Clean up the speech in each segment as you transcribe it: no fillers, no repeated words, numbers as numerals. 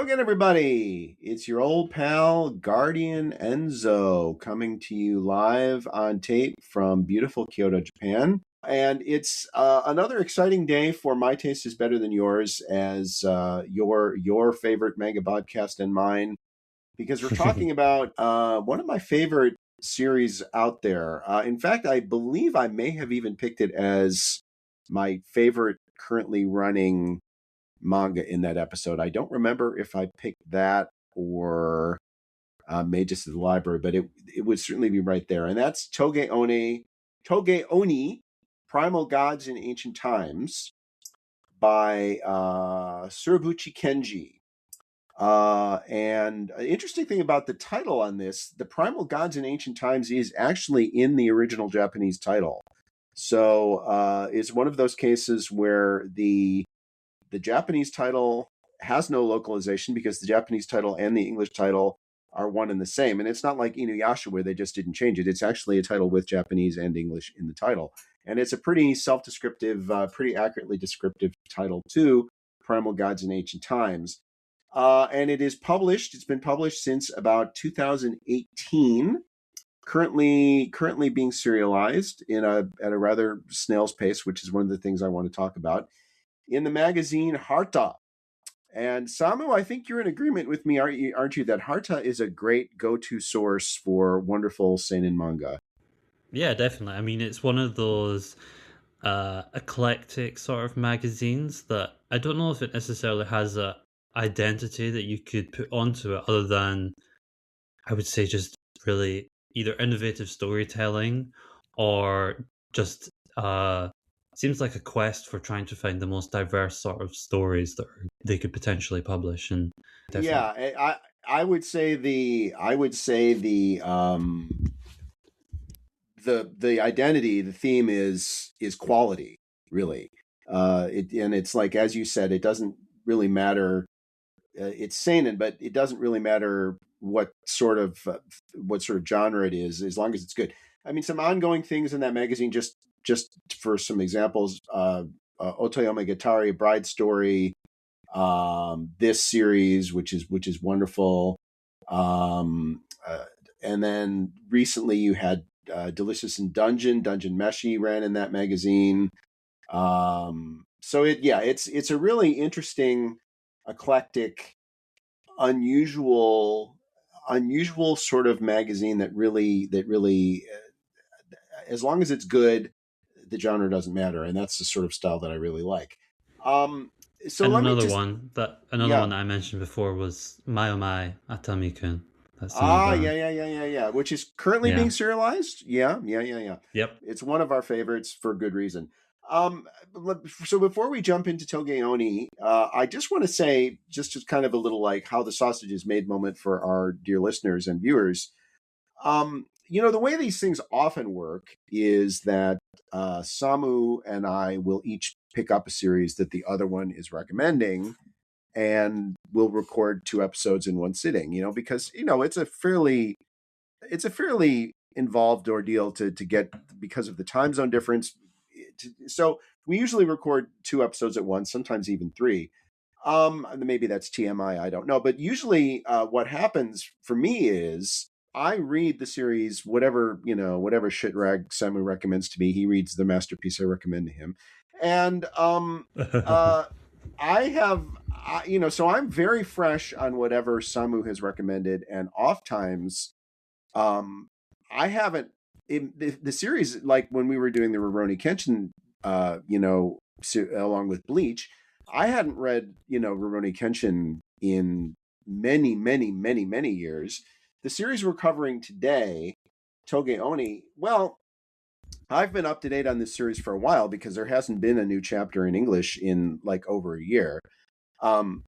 again, everybody. It's your old pal, Guardian Enzo, coming to you live on tape from beautiful Kyoto, Japan. And it's another exciting day for My Taste is Better Than Yours as your favorite manga podcast and mine, because we're talking about one of my favorite series out there. In fact, I believe I may have even picked it as my favorite currently running manga in that episode. I don't remember if I picked that or made just the library, but it would certainly be right there. And that's Touge Oni, Primal Gods in Ancient Times by Surabuchi Kenji. And an interesting thing about the title on this, the Primal Gods in Ancient Times is actually in the original Japanese title. So it's one of those cases where the Japanese title has no localization because the Japanese title and the English title are one and the same. And it's not like Inuyasha where they just didn't change it. It's actually a title with Japanese and English in the title. And it's a pretty self-descriptive, pretty accurately descriptive title too, Primal Gods in Ancient Times. And it is published. It's been published since about 2018. Currently being serialized at a rather snail's pace, which is one of the things I want to talk about, in the magazine Harta. And Samu, I think you're in agreement with me, aren't you, that Harta is a great go-to source for wonderful seinen manga? Yeah, definitely. I mean, it's one of those eclectic sort of magazines that I don't know if it necessarily has a identity that you could put onto it other than, I would say, just really either innovative storytelling or just seems like a quest for trying to find the most diverse sort of stories that they could potentially publish. And definitely, Yeah, I would say the the identity, the theme is quality, really. And it's like, as you said, it doesn't really matter. It's seinen, but it doesn't really matter what sort of genre it is, as long as it's good. I mean, some ongoing things in that magazine, just for some examples, Otoyome Gatari, Bride Story, this series, which is wonderful. And then recently you had Delicious in Dungeon Meshi ran in that magazine. So it's a really interesting, eclectic, unusual sort of magazine that really as long as it's good, the genre doesn't matter, and that's the sort of style that I really like. Um, so and let me another just one yeah. that I mentioned before was My Oh My Atami-kun. That's Ah, another. yeah. Which is currently being Yeah. serialized. Yeah. Yep. It's one of our favorites for good reason. Um, so before we jump into Touge Oni, I just want to say, just as kind of a little like how the sausage is made moment for our dear listeners and viewers. The way these things often work is that Samu and I will each pick up a series that the other one is recommending, and we'll record 2 episodes in one sitting, because it's a fairly involved ordeal to get, because of the time zone difference. So we usually record 2 episodes at once, sometimes even three. Maybe that's TMI, I don't know, but usually what happens for me is I read the series, whatever shit rag Samu recommends to me. He reads the masterpiece I recommend to him, and I have, so I'm very fresh on whatever Samu has recommended, and oftentimes, I haven't in the series, like when we were doing the Rurouni Kenshin, along with Bleach. I hadn't read, Rurouni Kenshin in many, many, many, many years. The series we're covering today, Touge Oni. Well, I've been up to date on this series for a while because there hasn't been a new chapter in English in like over a year. Um,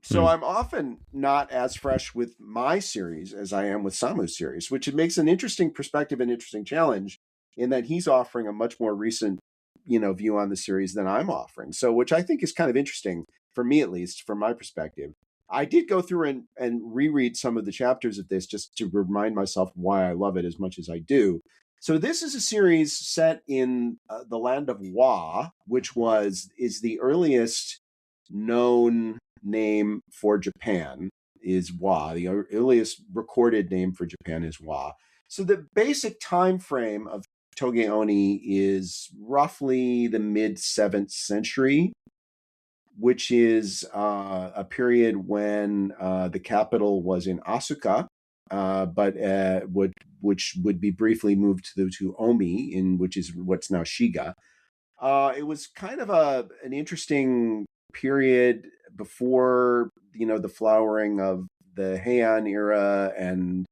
so Hmm. I'm often not as fresh with my series as I am with Samu's series, which it makes an interesting perspective and interesting challenge in that he's offering a much more recent, view on the series than I'm offering. So, which I think is kind of interesting for me, at least from my perspective. I did go through and reread some of the chapters of this just to remind myself why I love it as much as I do. So this is a series set in the land of Wa, which is the earliest known name for Japan is Wa. The earliest recorded name for Japan is Wa. So the basic time frame of Touge Oni is roughly the mid 7th century, which is a period when the capital was in Asuka, but which would be briefly moved to Omi, which is what's now Shiga. It was kind of an interesting period before the flowering of the Heian era and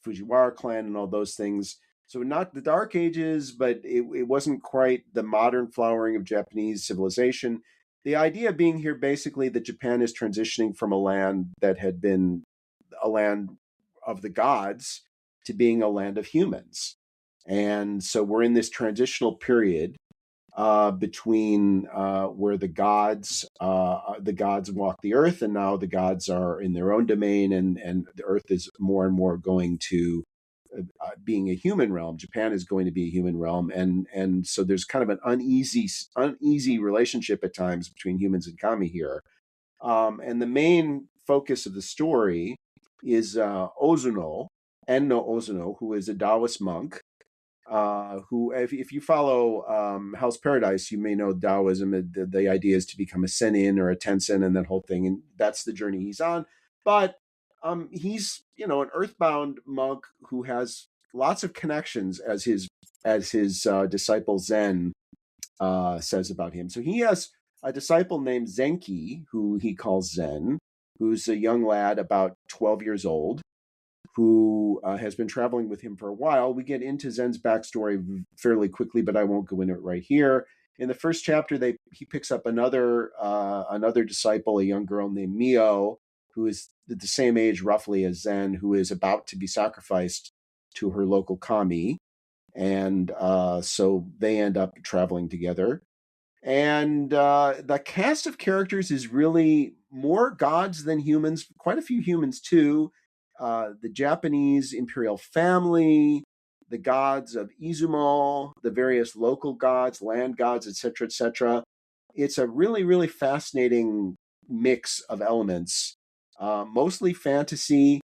Fujiwara clan and all those things. So not the Dark Ages, but it wasn't quite the modern flowering of Japanese civilization. The idea being here basically that Japan is transitioning from a land that had been a land of the gods to being a land of humans. And so we're in this transitional period between where the gods walk the earth, and now the gods are in their own domain, and the earth is more and more going to being a human realm. Japan is going to be a human realm, and so there's kind of an uneasy relationship at times between humans and kami here. And the main focus of the story is Ozono, Enno Ozono, who is a Taoist monk. Who, if you follow Hell's Paradise, you may know Taoism. The idea is to become a Senin or a Tensen and that whole thing, and that's the journey he's on. But he's an earthbound monk who has lots of connections, as his disciple Zen says about him. So he has a disciple named Zenki, who he calls Zen, who's a young lad about 12 years old, who has been traveling with him for a while. We get into Zen's backstory fairly quickly, but I won't go into it right here. In the first chapter, he picks up another disciple, a young girl named Mio, who is the same age roughly as Zen, who is about to be sacrificed to her local kami. And so they end up traveling together. And the cast of characters is really more gods than humans, quite a few humans too. The Japanese imperial family, the gods of Izumo, the various local gods, land gods, etc., etc. It's a really, really fascinating mix of elements, mostly fantasy,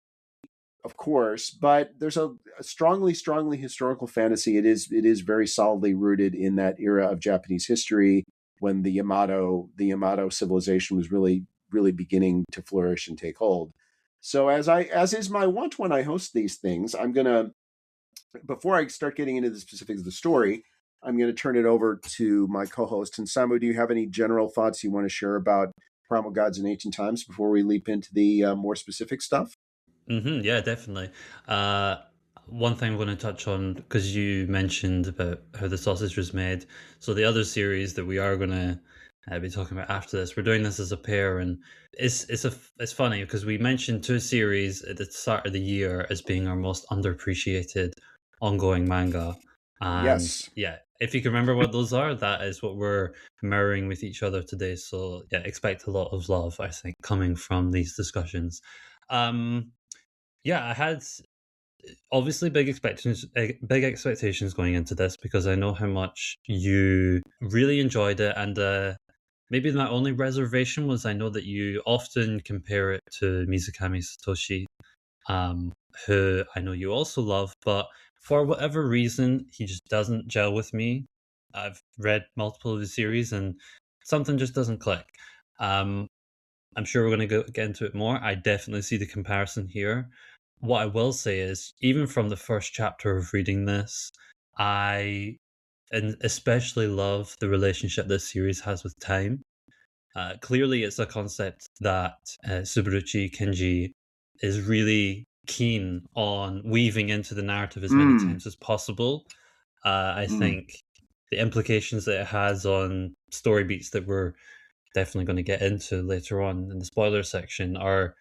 of course, but there's a strongly historical fantasy. It is very solidly rooted in that era of Japanese history when the Yamato civilization was really beginning to flourish and take hold. So as is my wont when I host these things, I'm gonna, before I start getting into the specifics of the story, I'm going to turn it over to my co-host. And Samu, do you have any general thoughts you want to share about Primal Gods in Ancient Times before we leap into the more specific stuff? Yeah, definitely. One thing I'm going to touch on, because you mentioned about how the sausage was made. So the other series that we are going to be talking about after this, we're doing this as a pair, and it's funny because we mentioned two series at the start of the year as being our most underappreciated ongoing manga. And Yes. yeah, if you can remember what those are, that is what we're mirroring with each other today. So yeah, expect a lot of love, I think, coming from these discussions. Yeah, I had obviously big expectations going into this because I know how much you really enjoyed it, and maybe my only reservation was I know that you often compare it to Mizukami Satoshi, who I know you also love, but for whatever reason he just doesn't gel with me. I've read multiple of the series and something just doesn't click. I'm sure we're going to get into it more. I definitely see the comparison here. What I will say is, even from the first chapter of reading this, I and especially love the relationship this series has with time. Clearly, it's a concept that Subaruchi Kenji is really keen on weaving into the narrative as many times as possible. I think the implications that it has on story beats that we're definitely going to get into later on in the spoiler section are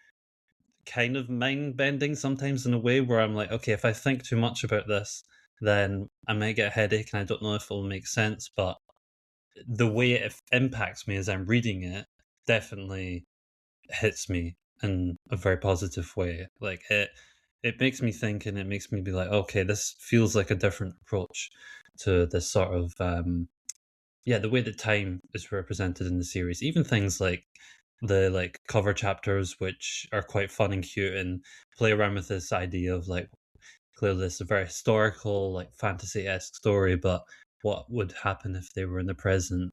kind of mind bending sometimes in a way where I'm like, okay, if I think too much about this, then I might get a headache and I don't know if it'll make sense. But the way it impacts me as I'm reading it definitely hits me in a very positive way. Like it makes me think and it makes me be like, okay, this feels like a different approach to this sort of the way that time is represented in the series. Even things like the like cover chapters, which are quite fun and cute, and play around with this idea of like clearly this is a very historical, like fantasy-esque story, but what would happen if they were in the present?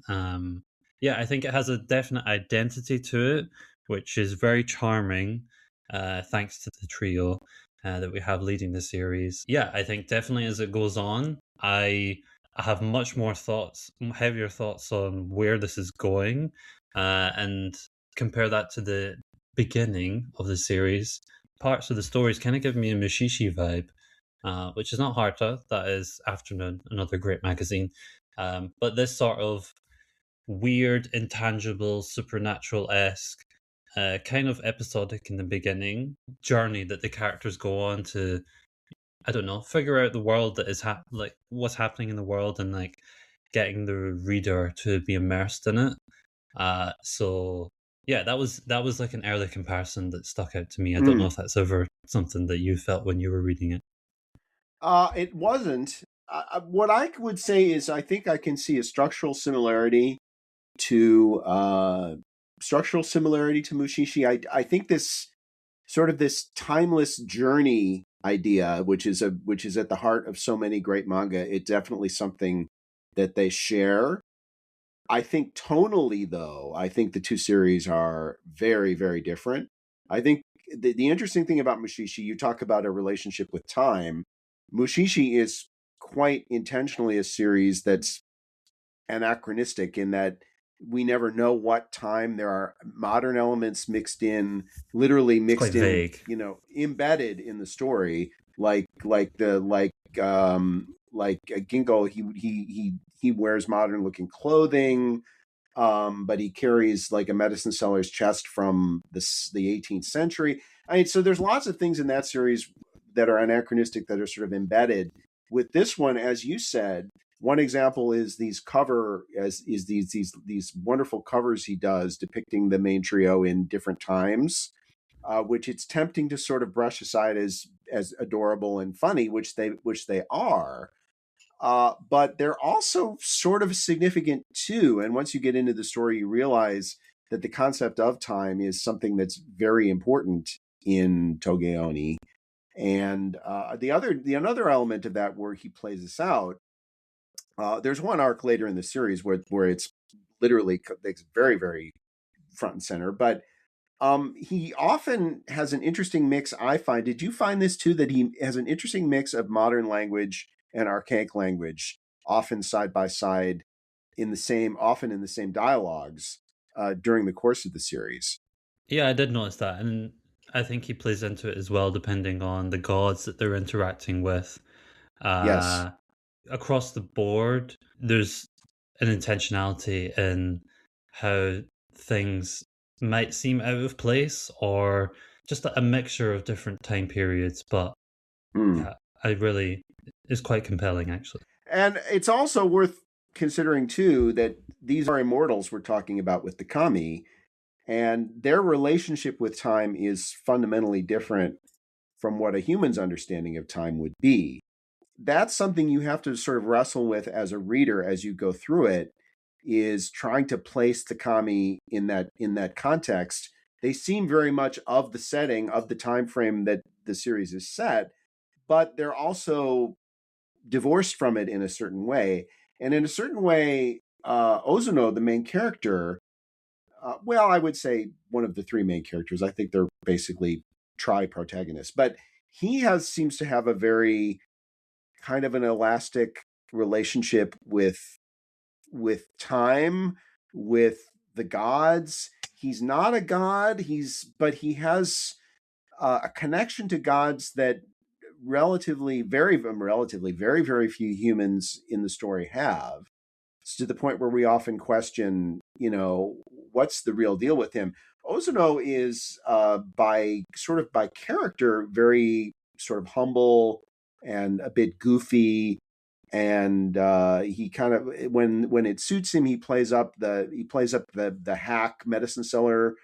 Yeah, I think it has a definite identity to it, which is very charming, thanks to the trio that we have leading the series. Yeah, I think definitely as it goes on, I have much more thoughts, heavier thoughts on where this is going, and compare that to the beginning of the series. Parts of the stories kind of give me a Mushishi vibe, which is not Harta. That is Afternoon, another great magazine. But this sort of weird, intangible, supernatural esque, kind of episodic in the beginning journey that the characters go on to, I don't know, figure out the world that is like what's happening in the world, and like getting the reader to be immersed in it. So yeah, that was like an early comparison that stuck out to me. I don't know Mm. if that's ever something that you felt when you were reading it. It wasn't. What I would say is, I think I can see a to structural similarity to Mushishi. I think this sort of this timeless journey idea, which is at the heart of so many great manga. It's definitely something that they share. I think tonally, though, I think the two series are very, very different. I think the interesting thing about Mushishi, you talk about a relationship with time. Mushishi is quite intentionally a series that's anachronistic in that we never know what time. There are modern elements mixed in, literally It's quite mixed in, vague. embedded in the story, like Gingo. He wears modern looking clothing, but he carries like a medicine seller's chest from the 18th century. I mean, so there's lots of things in that series that are anachronistic that are sort of embedded. With this one, as you said, one example is these wonderful covers he does depicting the main trio in different times, which it's tempting to sort of brush aside as adorable and funny, which they are. But they're also sort of significant too. And once you get into the story, you realize that the concept of time is something that's very important in Touge Oni. And another element of that where he plays this out, there's one arc later in the series where it's literally it's very, very front and center. But he often has an interesting mix, I find. Did you find this too, that he has an interesting mix of modern language and archaic language, often side by side, often in the same dialogues during the course of the series? Yeah, I did notice that, and I think he plays into it as well, depending on the gods that they're interacting with. Yes. Uh, Across the board, there's an intentionality in how things might seem out of place, or just a mixture of different time periods. But Hmm. yeah, I really is quite compelling, actually. And it's also worth considering too that these are immortals we're talking about with the kami, and their relationship with time is fundamentally different from what a human's understanding of time would be. That's something you have to sort of wrestle with as a reader as you go through it, is trying to place the kami in that context. They seem very much of the setting of the time frame that the series is set, but they're also divorced from it in a certain way. And in a certain way, Ozono, the main character, well, I would say one of the three main characters. I think they're basically tri-protagonists, but seems to have a very kind of an elastic relationship with time, with the gods. He's not a god. But he has a connection to gods that relatively very, very few humans in the story have. It's to the point where we often question, what's the real deal with him. Ozono is by character very sort of humble and a bit goofy, and he kind of, when it suits him, he plays up the hack medicine seller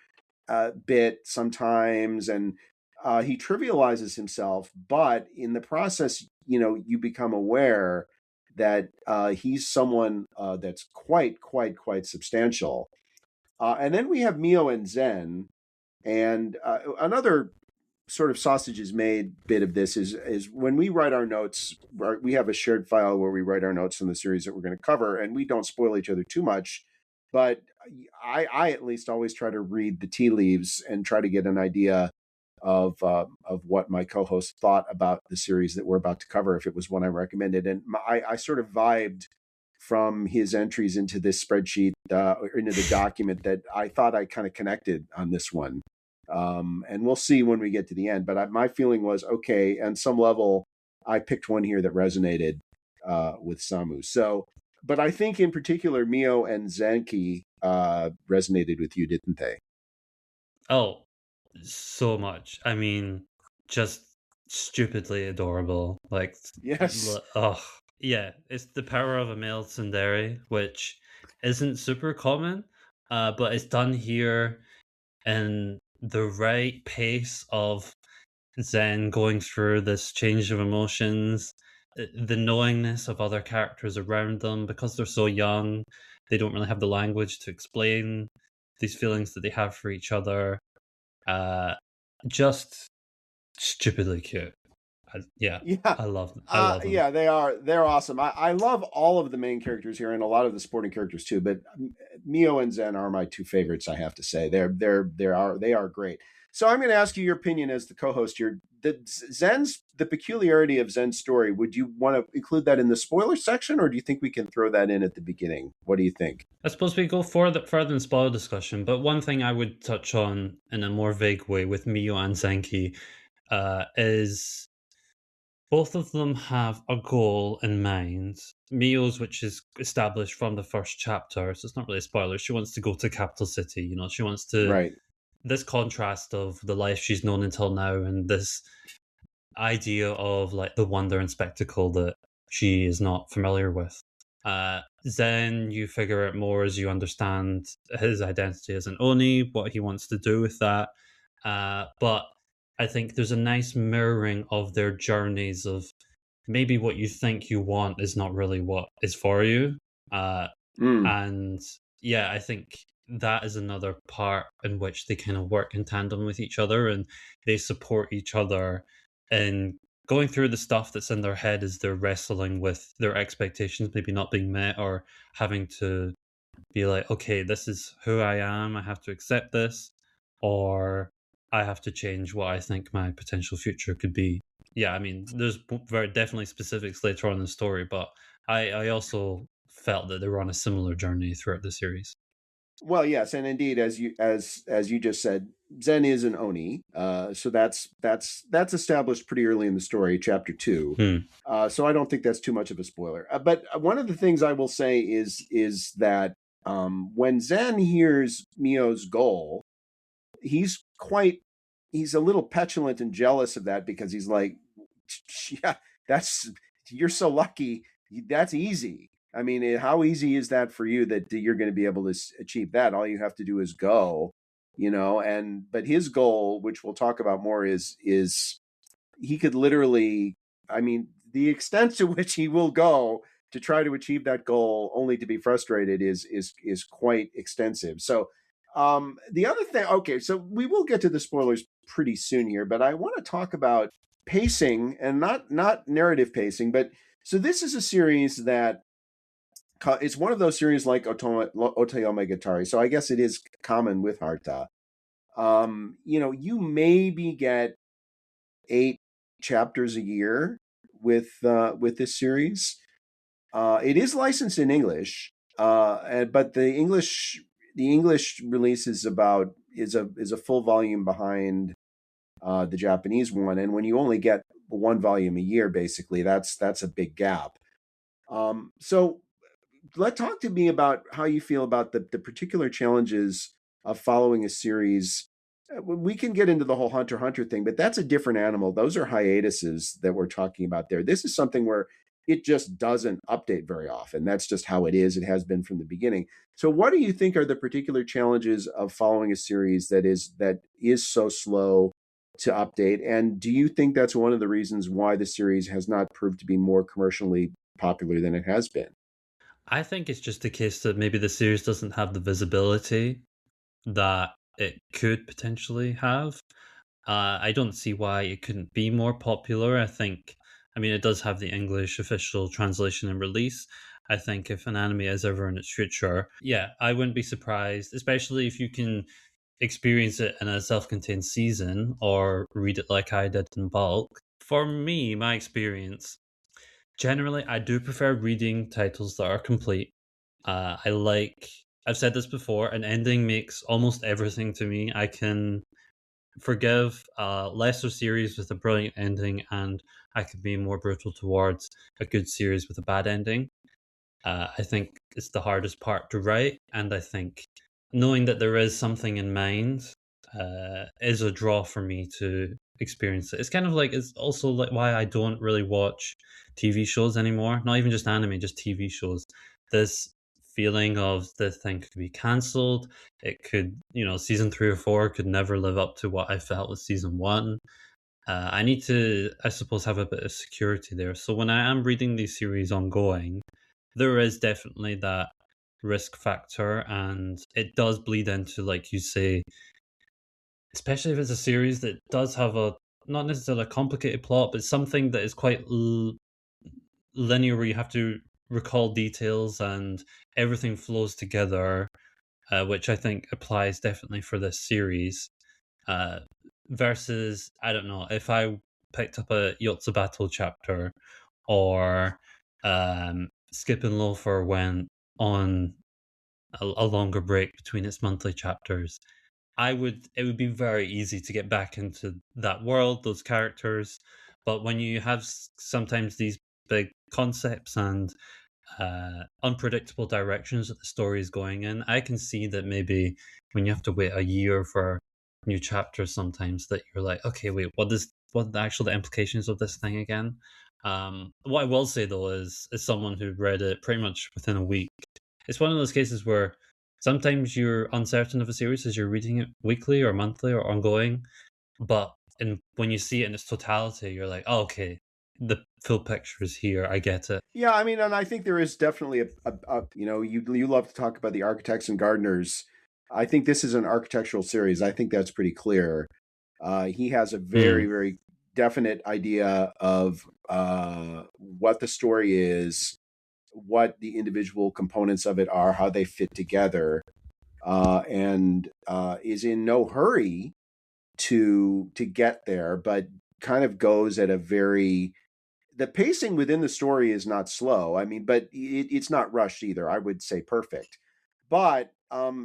bit sometimes, and he trivializes himself. But in the process, you become aware that he's someone that's quite, quite, quite substantial. And then we have Mio and Zen, and another sort of sausage is made bit of this is when we write our notes, we have a shared file where we write our notes on the series that we're going to cover, and we don't spoil each other too much. But I at least always try to read the tea leaves and try to get an idea of what my co-host thought about the series that we're about to cover if it was one I recommended. And I sort of vibed from his entries into this spreadsheet, into the document, that I thought I kind of connected on this one. And we'll see when we get to the end. But my feeling was, okay, on some level, I picked one here that resonated with Samu. So, but I think in particular, Miyo and Zenki resonated with you, didn't they? Oh, so much. I mean, just stupidly adorable. Like, Yes. oh, yeah, it's the power of a male tsundere, which isn't super common, but it's done here in the right pace of Zen going through this change of emotions, the knowingness of other characters around them because they're so young, they don't really have the language to explain these feelings that they have for each other. Uh, just stupidly cute. Yeah, Yeah. I love them. Yeah, they're awesome. I love all of the main characters here and a lot of the supporting characters too, but Mio and Zen are my two favorites, I have to say. They are great. So I'm going to ask you your opinion as the co-host here. The peculiarity of Zen's story, would you want to include that in the spoiler section, or do you think we can throw that in at the beginning? What do you think? I suppose we go further in spoiler discussion, but one thing I would touch on in a more vague way with Miyo and Zenki is both of them have a goal in mind. Mio's, which is established from the first chapter, so it's not really a spoiler. She wants to go to capital city. You know, she wants to Right. this contrast of the life she's known until now and this idea of like the wonder and spectacle that she is not familiar with. Then you figure out more as you understand his identity as an Oni, what he wants to do with that. But I think there's a nice mirroring of their journeys of maybe what you think you want is not really what is for you. Uh, Mm. and yeah, I think that is another part in which they kind of work in tandem with each other and they support each other in going through the stuff that's in their head as they're wrestling with their expectations maybe not being met or having to be like, okay, this is who I am, I have to accept this, or I have to change what I think my potential future could be. Yeah, I mean, there's very definitely specifics later on in the story, but I also felt that they were on a similar journey throughout the series. Well, yes, and indeed, as you just said, Zen is an Oni, so that's established pretty early in the story, chapter two. Hmm. So I don't think that's too much of a spoiler. But one of the things I will say is that when Zen hears Mio's goal, he's quite he's a little petulant and jealous of that because he's like, yeah, that's you're so lucky. That's easy. I mean, how easy is that for you that you're going to be able to achieve that? All you have to do is go, and but his goal, which we'll talk about more, is he could literally, I mean, the extent to which he will go to try to achieve that goal only to be frustrated is quite extensive. So the other thing, okay, so we will get to the spoilers pretty soon here, but I want to talk about pacing and not narrative pacing, but so this is a series that it's one of those series like Otoyomegatari. So I guess it is common with Harta. You maybe get 8 chapters a year with this series. It is licensed in English, but the English release is a full volume behind the Japanese one, and when you only get one volume a year, basically, that's a big gap. So talk to me about how you feel about the particular challenges of following a series. We can get into the whole Hunter x Hunter thing, but that's a different animal. Those are hiatuses that we're talking about there. This is something where it just doesn't update very often. That's just how it is. It has been from the beginning. So what do you think are the particular challenges of following a series that is so slow to update? And do you think that's one of the reasons why the series has not proved to be more commercially popular than it has been? I think it's just a case that maybe the series doesn't have the visibility. that it could potentially have. I don't see why it couldn't be more popular. I mean, it does have the English official translation and release. I think if an anime is ever in its future, yeah, I wouldn't be surprised, especially if you can experience it in a self contained season or read it like I did in bulk. For me, my experience, generally, I do prefer reading titles that are complete. I've said this before, an ending makes almost everything to me. I can forgive a lesser series with a brilliant ending, and I can be more brutal towards a good series with a bad ending. I think it's the hardest part to write, and I think knowing that there is something in mind is a draw for me to experience it. It's kind of like it's also like why I don't really watch TV shows anymore. Not even just anime, just TV shows. This feeling of this thing could be cancelled. It could, season 3 or 4 could never live up to what I felt with season one. I need to, I suppose, have a bit of security there. So when I am reading these series ongoing, there is definitely that risk factor, and it does bleed into, like you say, especially if it's a series that does have a not necessarily a complicated plot, but something that is quite linear, where you have to recall details and everything flows together, which I think applies definitely for this series. Uh, Versus, I don't know, if I picked up a Yotsu Battle chapter or Skip and Loafer went on a longer break between its monthly chapters, it would be very easy to get back into that world, those characters. But when you have sometimes these big concepts and unpredictable directions that the story is going in, I can see that maybe when you have to wait a year for new chapters, sometimes that you're like, okay, wait, what are the actual implications of this thing again? What I will say though is, as someone who read it pretty much within a week, it's one of those cases where sometimes you're uncertain of a series as you're reading it weekly or monthly or ongoing, but when you see it in its totality, you're like, oh, okay, the full picture is here. I get it. Yeah, I mean, and I think there is definitely you love to talk about the architects and gardeners. I think this is an architectural series. I think that's pretty clear. He has a very, Mm, very definite idea of what the story is, what the individual components of it are, how they fit together, and is in no hurry to get there, but kind of goes at a very the pacing within the story is not slow. I mean, but it's not rushed either. I would say perfect, but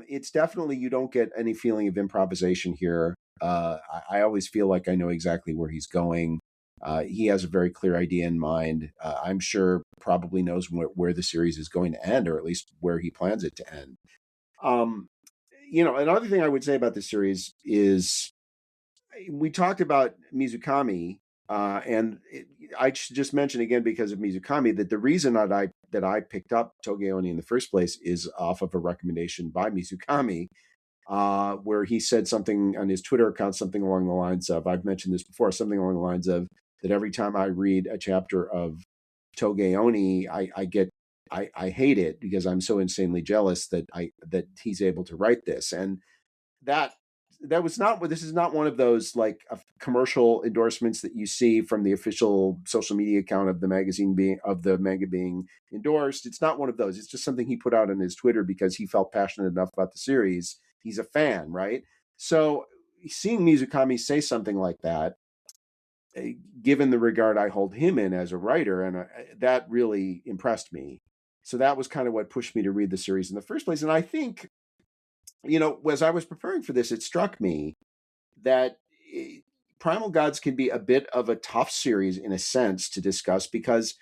it's definitely you don't get any feeling of improvisation here. I always feel like I know exactly where he's going. He has a very clear idea in mind. I'm sure probably knows where the series is going to end, or at least where he plans it to end. Um, another thing I would say about this series is we talked about Mizukami, I should just mention again because of Mizukami that the reason that I picked up Touge Oni in the first place is off of a recommendation by Mizukami, where he said something on his Twitter account, something along the lines of, I've mentioned this before, something along the lines of that every time I read a chapter of Touge Oni, I hate it because I'm so insanely jealous that he's able to write this. And that that was not this is not one of those like commercial endorsements that you see from the official social media account of the manga being endorsed. It's not one of those. It's just something he put out on his Twitter because he felt passionate enough about the series. He's a fan, right? So seeing Mizukami say something like that, given the regard I hold him in as a writer, and that really impressed me. So that was kind of what pushed me to read the series in the first place. And I think, as I was preparing for this, it struck me that Primal Gods can be a bit of a tough series in a sense to discuss because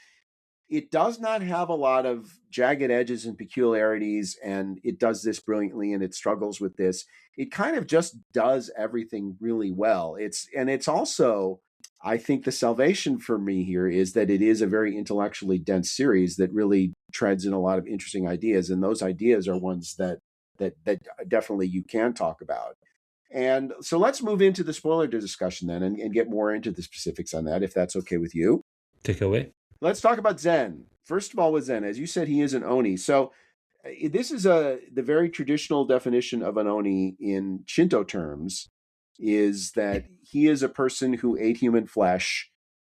it does not have a lot of jagged edges and peculiarities, and it does this brilliantly and it struggles with this. It kind of just does everything really well. It's also, I think the salvation for me here is that it is a very intellectually dense series that really treads in a lot of interesting ideas, and those ideas are ones that definitely you can talk about. And so let's move into the spoiler discussion then and get more into the specifics on that, if that's okay with you. take away. Let's talk about Zen. First of all, with Zen, as you said, he is an Oni. So this is the very traditional definition of an oni in Shinto terms, is that he is a person who ate human flesh,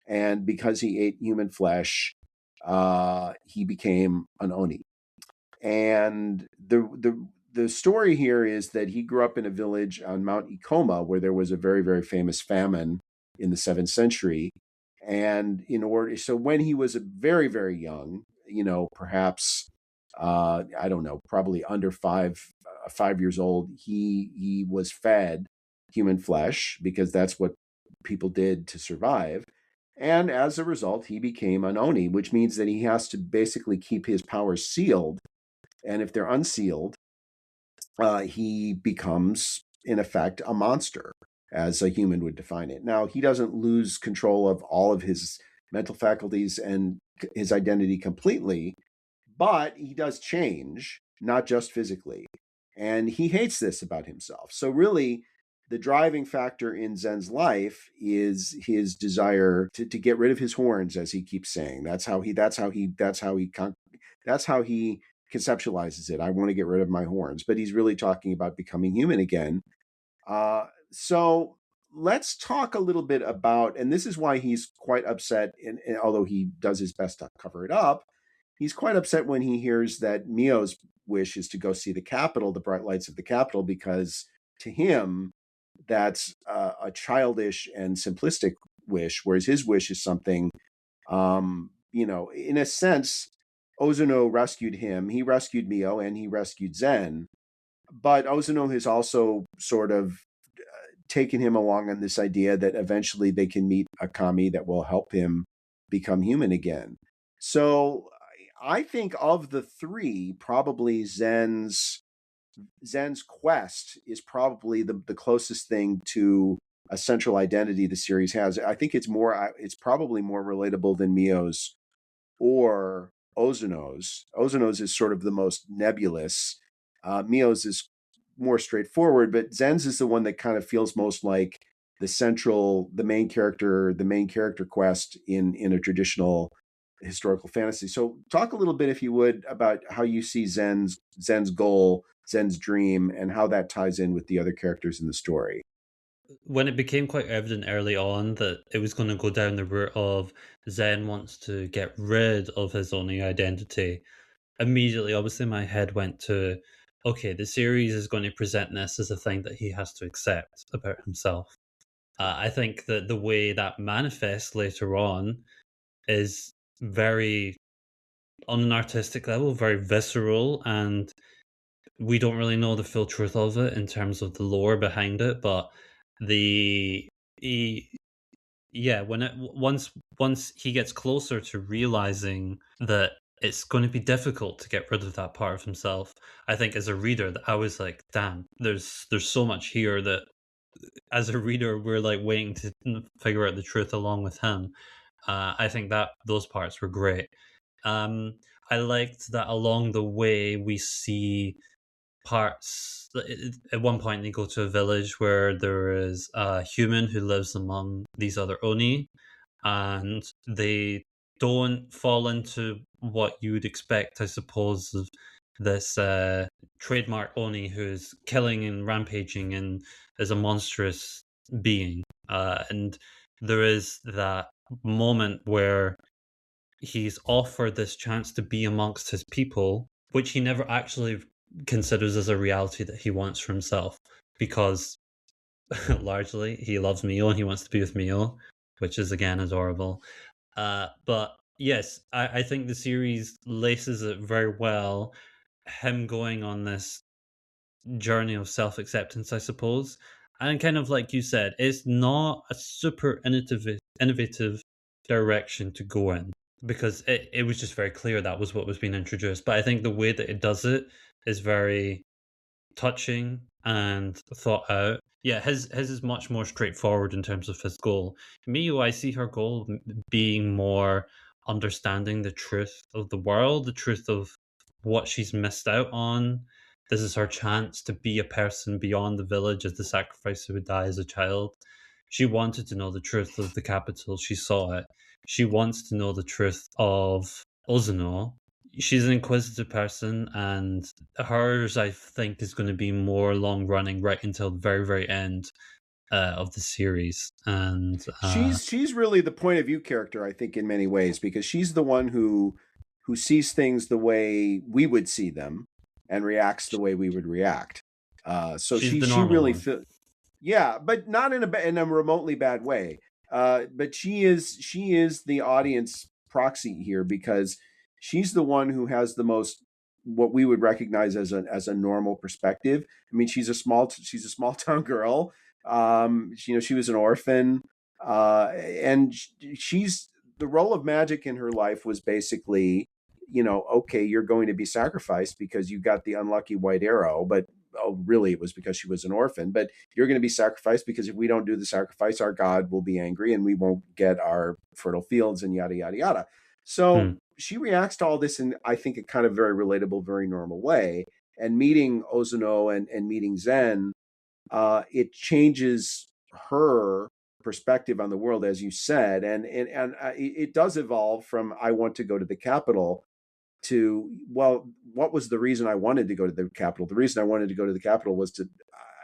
and because he ate human flesh, he became an oni. And the story here is that he grew up in a village on Mount Ikoma where there was a very, very famous famine in the 7th century. And so when he was very, very young, perhaps I don't know, probably under 5 years old, he was fed human flesh because that's what people did to survive. And as a result, he became an oni, which means that he has to basically keep his powers sealed. And if they're unsealed, he becomes, in effect, a monster, as a human would define it. Now, he doesn't lose control of all of his mental faculties and his identity completely, but he does change, not just physically. And he hates this about himself. So really, the driving factor in Zen's life is his desire to get rid of his horns, as he keeps saying. That's how he conceptualizes it. I want to get rid of my horns, but he's really talking about becoming human again. So let's talk a little bit about, and this is why he's quite upset, and although he does his best to cover it up, he's quite upset when he hears that Miyo's wish is to go see the capital, the bright lights of the capital, because to him, that's a childish and simplistic wish, whereas his wish is something, in a sense, Ozono rescued him, he rescued Miyo, and he rescued Zen. But Ozono has also sort of taken him along on this idea that eventually they can meet a kami that will help him become human again. So I think of the three, probably Zen's quest is probably the closest thing to a central identity the series has. I think it's probably more relatable than Miyo's or Ozono's. Ozono's is sort of the most nebulous. Miyo's is more straightforward, but Zen's is the one that kind of feels most like the main character quest in a traditional historical fantasy. So talk a little bit, if you would, about how you see Zen's goal, Zen's dream, and how that ties in with the other characters in the story. When it became quite evident early on that it was going to go down the route of Zen wants to get rid of his Oni identity, immediately, obviously, my head went to, okay, the series is going to present this as a thing that he has to accept about himself. I think that the way that manifests later on is very, on an artistic level, very visceral, and we don't really know the full truth of it in terms of the lore behind it, but the he, yeah, once he gets closer to realizing that it's going to be difficult to get rid of that part of himself, I think as a reader that I was like, damn, there's so much here that as a reader we're like waiting to figure out the truth along with him. I think that those parts were great. um I liked that along the way we see parts. At one point, they go to a village where there is a human who lives among these other Oni, and they don't fall into what you would expect, I suppose, of this trademark Oni who's killing and rampaging and is a monstrous being. And there is that moment where he's offered this chance to be amongst his people, which he never actually considers as a reality that he wants for himself, because largely he loves Miyo and he wants to be with Miyo, which is again adorable. But yes, I think the series laces it very well. Him going on this journey of self acceptance, I suppose. And kind of like you said, it's not a super innovative direction to go in, because it was just very clear that was what was being introduced. But I think the way that it does it is very touching and thought out. Yeah, his is much more straightforward in terms of his goal. Miyu, I see her goal being more understanding the truth of the world, the truth of what she's missed out on. This is her chance to be a person beyond the village as the sacrifice who would die as a child. She wanted to know the truth of the capital. She saw it. She wants to know the truth of Ozono. she's an inquisitive person, and hers, I think, is going to be more long running right until the very, very end of the series. And She's really the point of view character, I think, in many ways, because she's the one who sees things the way we would see them and reacts the way we would react. So she's the she normal really one. yeah, but not in a remotely bad way. But she is the audience proxy here because she's the one who has the most what we would recognize as a normal perspective. I mean, she's a small town girl. She was an orphan, and she's the role of magic in her life was basically, okay, you're going to be sacrificed because you got the unlucky white arrow, but really it was because she was an orphan. But you're going to be sacrificed because if we don't do the sacrifice, our God will be angry and we won't get our fertile fields and yada yada yada. So Hmm. she reacts to all this in, I think, a kind of very relatable, very normal way. And meeting Ozono and meeting Zen, it changes her perspective on the world, as you said, and it does evolve from I want to go to the capital to, well, what was the reason I wanted to go to the capital? The reason I wanted to go to the capital was to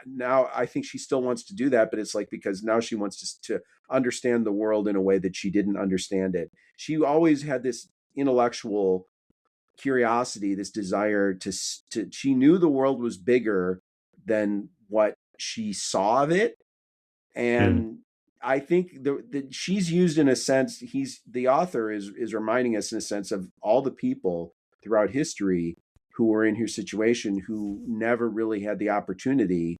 now I think she still wants to do that, but it's like because now she wants to understand the world in a way that she didn't understand it. She always had this intellectual curiosity, this desire to she knew the world was bigger than what she saw of it. Hmm. And I think she's used in a sense, the author is reminding us in a sense of all the people throughout history who were in her situation who never really had the opportunity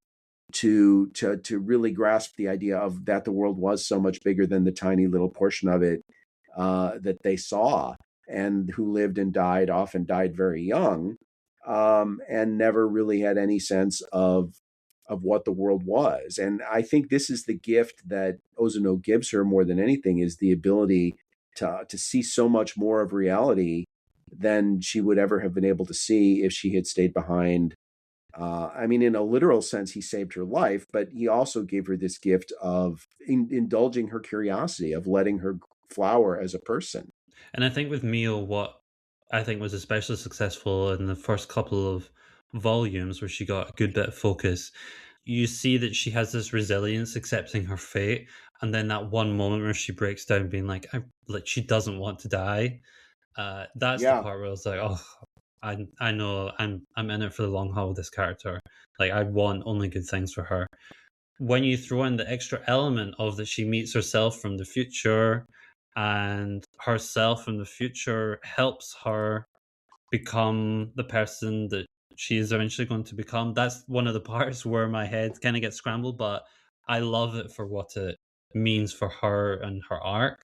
to really grasp the idea of that the world was so much bigger than the tiny little portion of it that they saw, and who lived and died, often died very young, and never really had any sense of what the world was. And I think this is the gift that Ozono gives her more than anything, is the ability to see so much more of reality than she would ever have been able to see if she had stayed behind. I mean, in a literal sense, he saved her life, but he also gave her this gift of indulging her curiosity, of letting her flower as a person. And I think with Mio, what I think was especially successful in the first couple of volumes, where she got a good bit of focus, you see that she has this resilience, accepting her fate, and then that one moment where she breaks down, being like she doesn't want to die. That's the Yeah. part where I was like, oh, I know I'm in it for the long haul with this character. Like I want only good things for her. When you throw in the extra element of that she meets herself from the future, and herself from the future helps her become the person that she is eventually going to become, that's one of the parts where my head kind of gets scrambled, but I love it for what it means for her and her arc.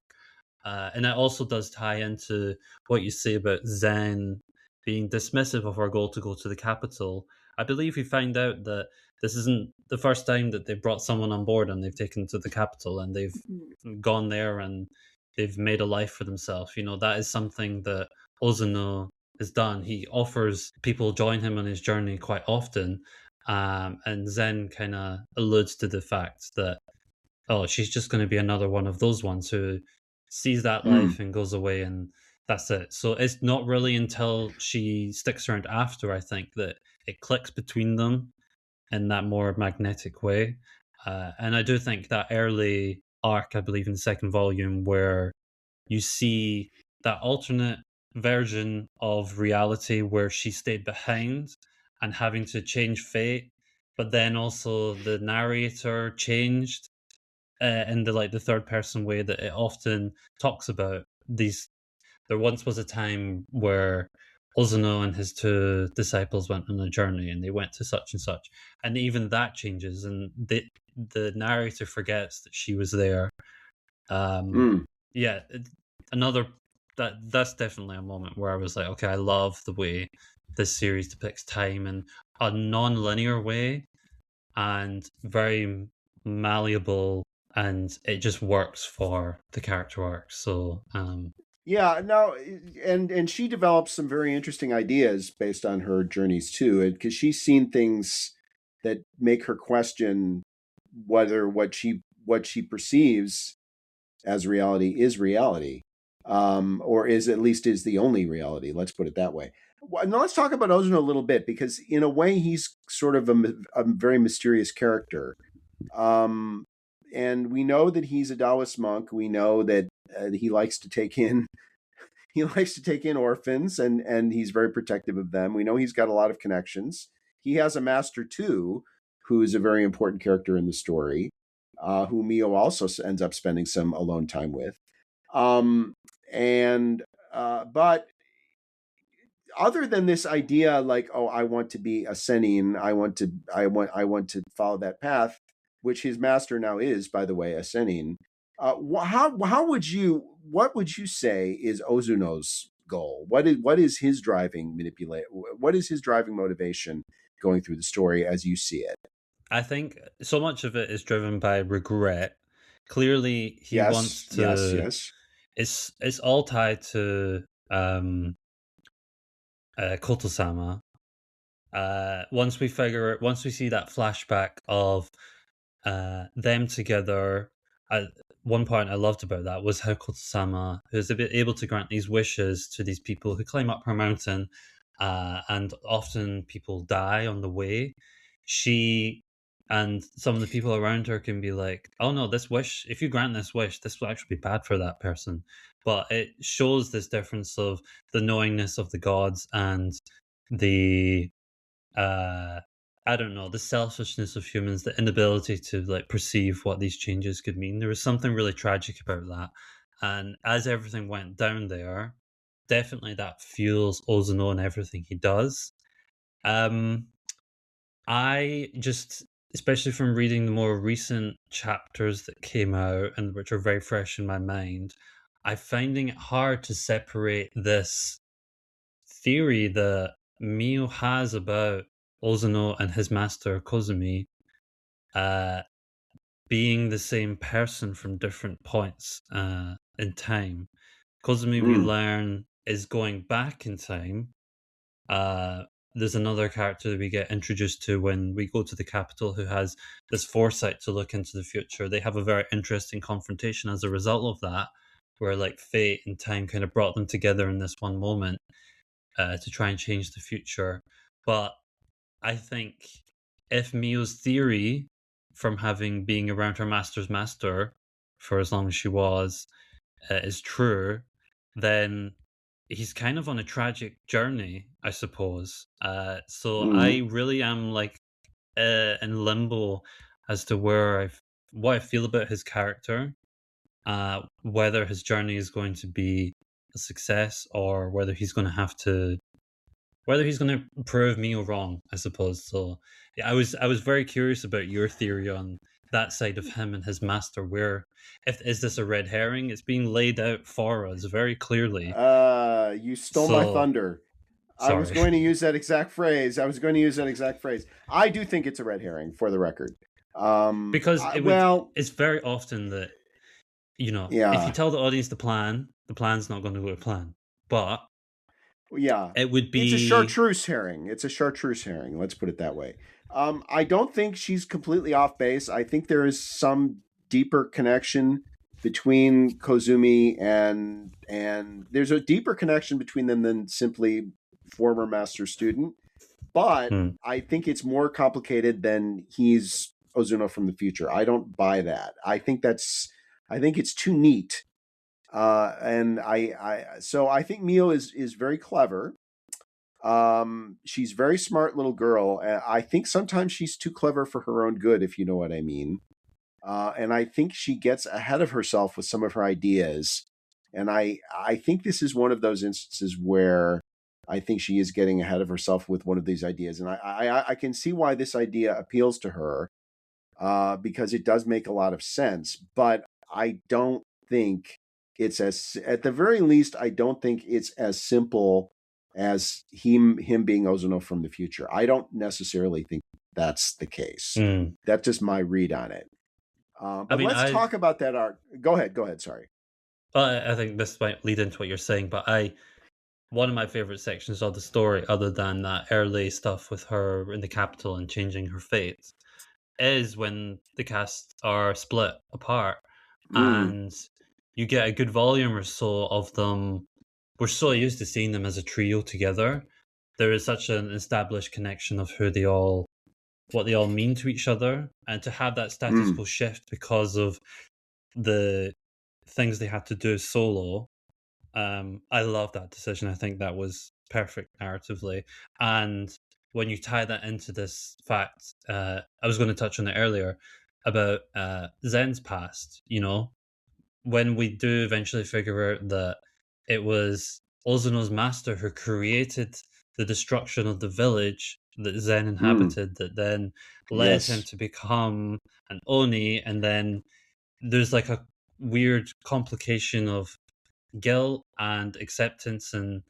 And it also does tie into what you say about Zen being dismissive of her goal to go to the capital. I believe we find out that this isn't the first time that they've brought someone on board and they've taken to the capital and they've gone there and they've made a life for themselves. You know, that is something that Ozono has done. He offers people join him on his journey quite often. And Zen kind of alludes to the fact that, oh, she's just going to be another one of those ones who sees that Mm. life and goes away, and that's it. So it's not really until she sticks around after, I think, that it clicks between them in that more magnetic way. And I do think that early arc, I believe in the second volume, where you see that alternate version of reality where she stayed behind and having to change fate, but then also the narrator changed in the the third person way that it often talks about these. There once was a time where Ozono and his two disciples went on a journey and they went to such and such, and even that changes, and the narrator forgets that she was there. Um, Mm. yeah, another that's definitely a moment where I was like, okay, I love the way this series depicts time in a non-linear way and very malleable, and it just works for the character arc. So Yeah, no, and she develops some very interesting ideas based on her journeys too, because she's seen things that make her question whether what she perceives as reality is reality. or is at least is the only reality. Let's put it that way. Now let's talk about Ozono a little bit, because in a way he's sort of a very mysterious character. Um, and we know that he's a Taoist monk. We know that he likes to take in orphans, and he's very protective of them. We know he's got a lot of connections. He has a master too, who is a very important character in the story, who Miyo also ends up spending some alone time with. And but other than this idea, like, oh, I want to be a Senin, I want to follow that path, which his master now is, by the way, a Senin. How would you, what would you say is Ozuno's goal? What is his driving manipulate? What is his driving motivation going through the story as you see it? I think so much of it is driven by regret. Clearly, he wants Yes, yes, to. yes. It's all tied to Koto-sama. Once we see that flashback of them together, one point I loved about that was how Koto-sama, who's able to grant these wishes to these people who climb up her mountain, and often people die on the way. She and some of the people around her can be like, "Oh no, this wish, if you grant this wish, this will actually be bad for that person." But it shows this difference of the knowingness of the gods and the uh I don't know, the selfishness of humans, the inability to like perceive what these changes could mean. There was something really tragic about that. And as everything went down there, definitely that fuels Ozono and everything he does. Um I just, especially from reading the more recent chapters that came out and which are very fresh in my mind, I'm finding it hard to separate this theory that Mio has about Ozono and his master Kozumi uh, being the same person from different points in time. Kozumi, we Mm, learn, is going back in time. Uh, there's another character that we get introduced to when we go to the capital who has this foresight to look into the future. They have a very interesting confrontation as a result of that, where like fate and time kind of brought them together in this one moment to try and change the future. But I think if Mio's theory from having being around her master's master for as long as she was is true, then he's kind of on a tragic journey, I suppose. So I mm. really am like in limbo as to what I feel about his character, whether his journey is going to be a success or whether he's going to prove me wrong, I suppose. So yeah, I was very curious about your theory on that side of him and his master. Where if is this a red herring? It's being laid out for us very clearly. You stole my So thunder. I was sorry, going to use that exact phrase. I do think it's a red herring, for the record. because Well, it's very often that if you yeah, tell the audience the plan's not going to go to plan, but yeah. it would It's a be. chartreuse herring. It's a chartreuse herring. Let's put it that way. I don't think she's completely off base. I think there is some deeper connection between Kozumi and there's a deeper connection between them than simply former master student. But Hmm. I think it's more complicated than he's Ozuno from the future. I don't buy that. I think it's too neat. And so I think Mio is very clever. She's a very smart little girl. I think sometimes she's too clever for her own good, if you know what I mean. And I think she gets ahead of herself with some of her ideas. And I think this is one of those instances where I think she is getting ahead of herself with one of these ideas. And I can see why this idea appeals to her, because it does make a lot of sense. But I don't think it's at the very least, I don't think it's as simple as him being Ozono from the future. I don't necessarily think that's the case. Hmm. That's just my read on it. I But mean, let's talk about that art. Go ahead. Go ahead. Sorry. I think this might lead into what you're saying, but one of my favorite sections of the story, other than that early stuff with her in the capital and changing her fate, is when the cast are split apart Mm, and you get a good volume or so of them. We're so used to seeing them as a trio together. There is such an established connection of what they all mean to each other, and to have that status Mm, quo shift because of the things they had to do solo. I love that decision. I think that was perfect narratively. And when you tie that into this fact, I was going to touch on it earlier about Zen's past. When we do eventually figure out that it was Ozono's master who created the destruction of the village that Zen mm, inhabited, that then led him yes. to become an Oni, and then there's like a weird complication of guilt and acceptance and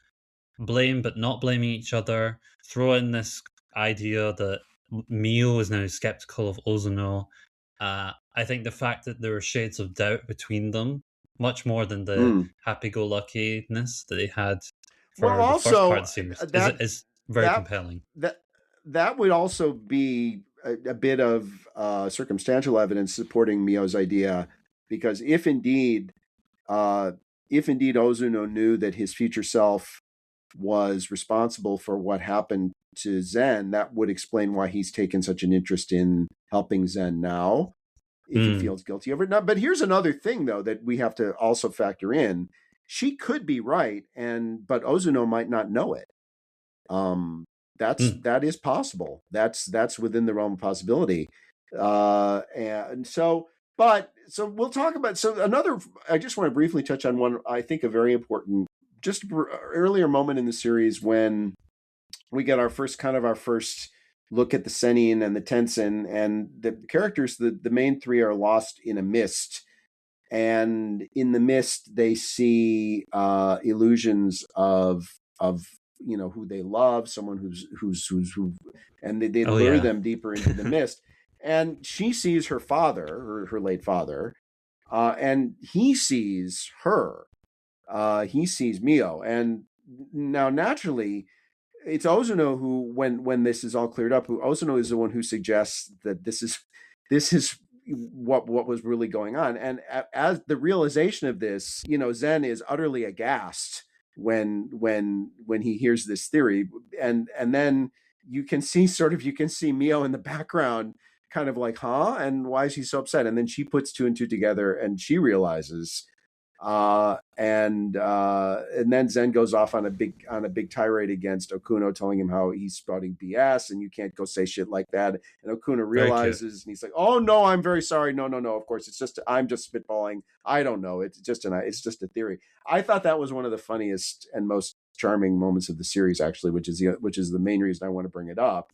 blame, but not blaming each other. Throw in this idea that Mio is now skeptical of Ozono. I think the fact that there are shades of doubt between them, much more than the Mm. happy-go-luckiness that they had Well, for the first part also of the series, that is very that compelling. that that would also be a bit of circumstantial evidence supporting Mio's idea, because uh, if indeed Ozuno knew that his future self was responsible for what happened to Zen, that would explain why he's taken such an interest in helping Zen now, if he Mm, feels guilty over it. Now, but here's another thing though that we have to also factor in. She could be right, but Ozuno might not know it. Um, mm. that is possible. That's within the realm of possibility. And so, but so we'll talk about so another. I just want to briefly touch on one. I think a very important, just earlier moment in the series when we get our first look at the Senin and the Tensen, and the characters. The main three are lost in a mist, and in the mist they see illusions of who they love, someone who, and they Oh lure yeah. them deeper into the mist. And she sees her father, her late father, and he sees her. He sees Mio, and now naturally it's Ozono who, when this is all cleared up, who Ozono is the one who suggests that this is what was really going on. And as the realization of this, Zen is utterly aghast when he hears this theory, and then you can see Mio in the background, kind of like, huh, and why is he so upset? And then she puts two and two together, and she realizes, and then Zen goes off on a big tirade against Okuno, telling him how he's spouting BS and you can't go say shit like that. And Okuno Very cute. realizes, and he's like, "Oh no, I'm very sorry. No, no, no. Of course, I'm just spitballing. I don't know. It's just a theory." I thought that was one of the funniest and most charming moments of the series, actually, which is the main reason I want to bring it up.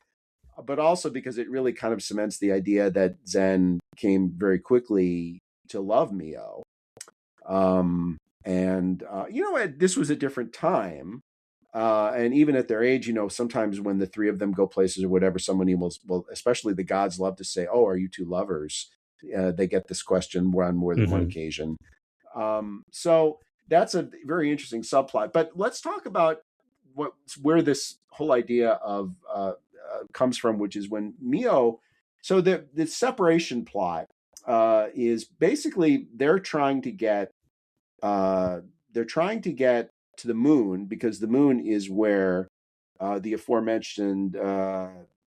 But also because it really kind of cements the idea that Zen came very quickly to love Mio. And this was a different time. And even at their age, sometimes when the three of them go places or whatever, somebody will, especially the gods, love to say, "Oh, are you two lovers?" They get this question on more than one Hmm. occasion. So that's a very interesting subplot. But let's talk about where this whole idea of comes from, which is when Mio. So the separation plot is basically they're trying to get to the moon, because the moon is where the aforementioned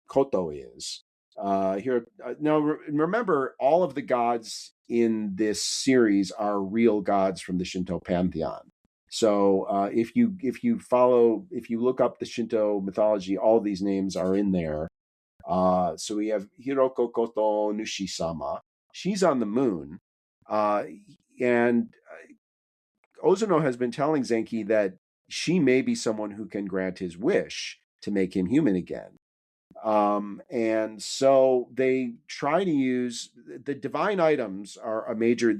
Koto is. Here now, remember, all of the gods in this series are real gods from the Shinto pantheon. So if you look up the Shinto mythology, all of these names are in there. So we have Hiroko Koto Nushi-sama. She's on the moon, and Ozono has been telling Zenki that she may be someone who can grant his wish to make him human again. And so they try to use the divine items are a major.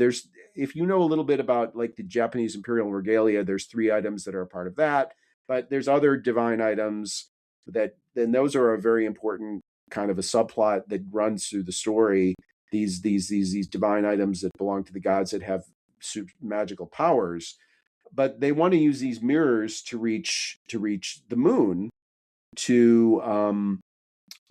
If you know a little bit about like the Japanese imperial regalia, there's three items that are a part of that, but there's other divine items that then those are a very important kind of a subplot that runs through the story. These divine items that belong to the gods that have magical powers, but they want to use these mirrors to reach the moon, to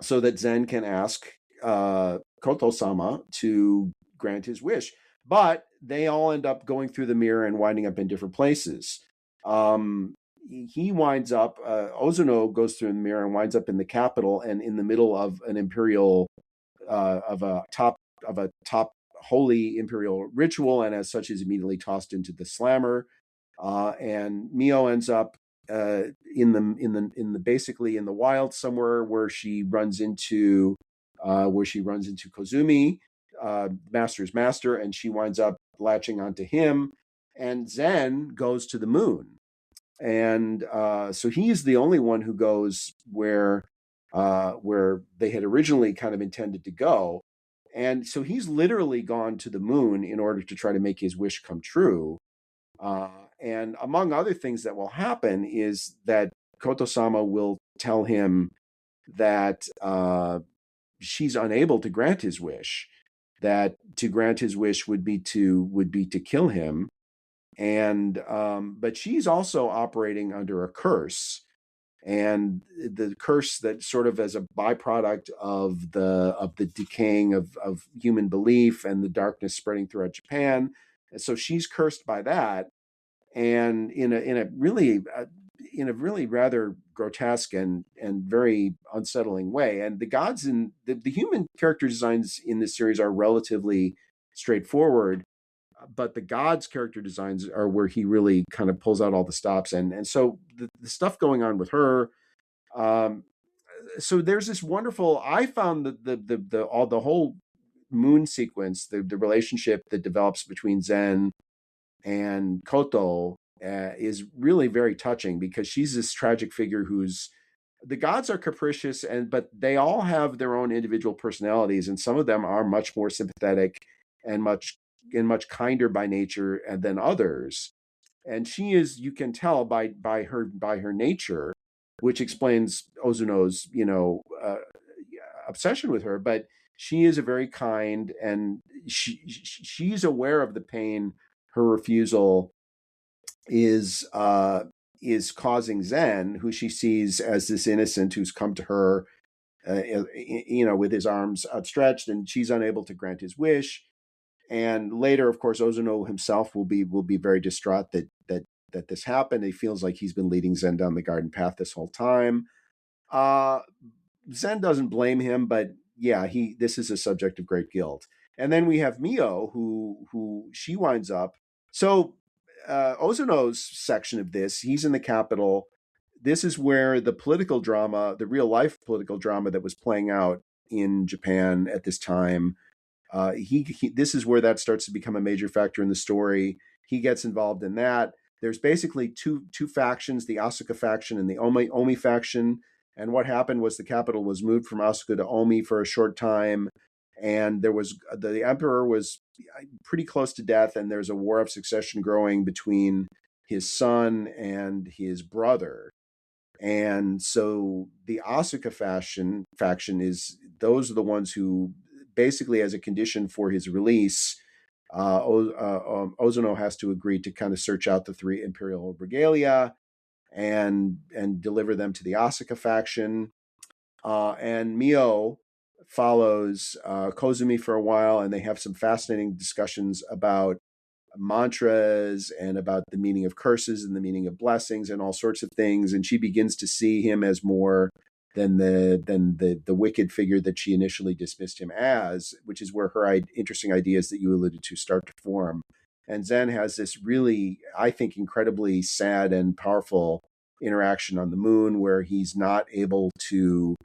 so that Zen can ask Koto-sama to grant his wish. but they all end up going through the mirror and winding up in different places. He winds up, Ozono goes through the mirror and winds up in the capital and in the middle of an imperial, of a top holy imperial ritual, and as such is immediately tossed into the slammer. And Mio ends up in the basically in the wild somewhere where she runs into Kozumi, Master's master, and she winds up latching onto him. And Zen goes to the moon, and so he's the only one who goes where they had originally kind of intended to go. And so he's literally gone to the moon in order to try to make his wish come true. And among other things that will happen is that Koto-sama will tell him that she's unable to grant his wish, that to grant his wish would be to kill him. And but she's also operating under a curse, and the curse that sort of as a byproduct of the decaying of human belief and the darkness spreading throughout Japan. And so she's cursed by that, and in a really rather grotesque and very unsettling way. And the gods in the human character designs in this series are relatively straightforward, but the gods character designs are where he really kind of pulls out all the stops. And so the stuff going on with her, um so there's this wonderful, I found that the whole moon sequence, the relationship that develops between Zen and Koto, is really very touching, because she's this tragic figure who's, the gods are capricious, but they all have their own individual personalities, and some of them are much more sympathetic and much kinder by nature than others. And she is, you can tell by her nature, which explains Ozuno's obsession with her. But she is a very kind, and she's aware of the pain her refusal is causing Zen, who she sees as this innocent who's come to her, with his arms outstretched, and she's unable to grant his wish. And later, of course, Ozono himself will be very distraught that this happened. He feels like he's been leading Zen down the garden path this whole time. Uh, Zen doesn't blame him, but yeah, this is a subject of great guilt. And then we have Mio, who she winds up. So Ozono's section of this, he's in the capital. This is where the political drama, the real life political drama that was playing out in Japan at this time, this is where that starts to become a major factor in the story. He gets involved in that. There's basically two factions, the Asuka faction and the Omi faction. And what happened was the capital was moved from Asuka to Omi for a short time, and there was the emperor was pretty close to death, and there's a war of succession growing between his son and his brother. And so the Asuka faction is, those are the ones who basically, as a condition for his release, Ozono has to agree to kind of search out the 3 imperial regalia and deliver them to the Asuka faction. And Mio follows Kozumi for a while, and they have some fascinating discussions about mantras and about the meaning of curses and the meaning of blessings and all sorts of things. And she begins to see him as more than the wicked figure that she initially dismissed him as, which is where her interesting ideas that you alluded to start to form. And Zen has this really, I think, incredibly sad and powerful interaction on the moon, where he's not able to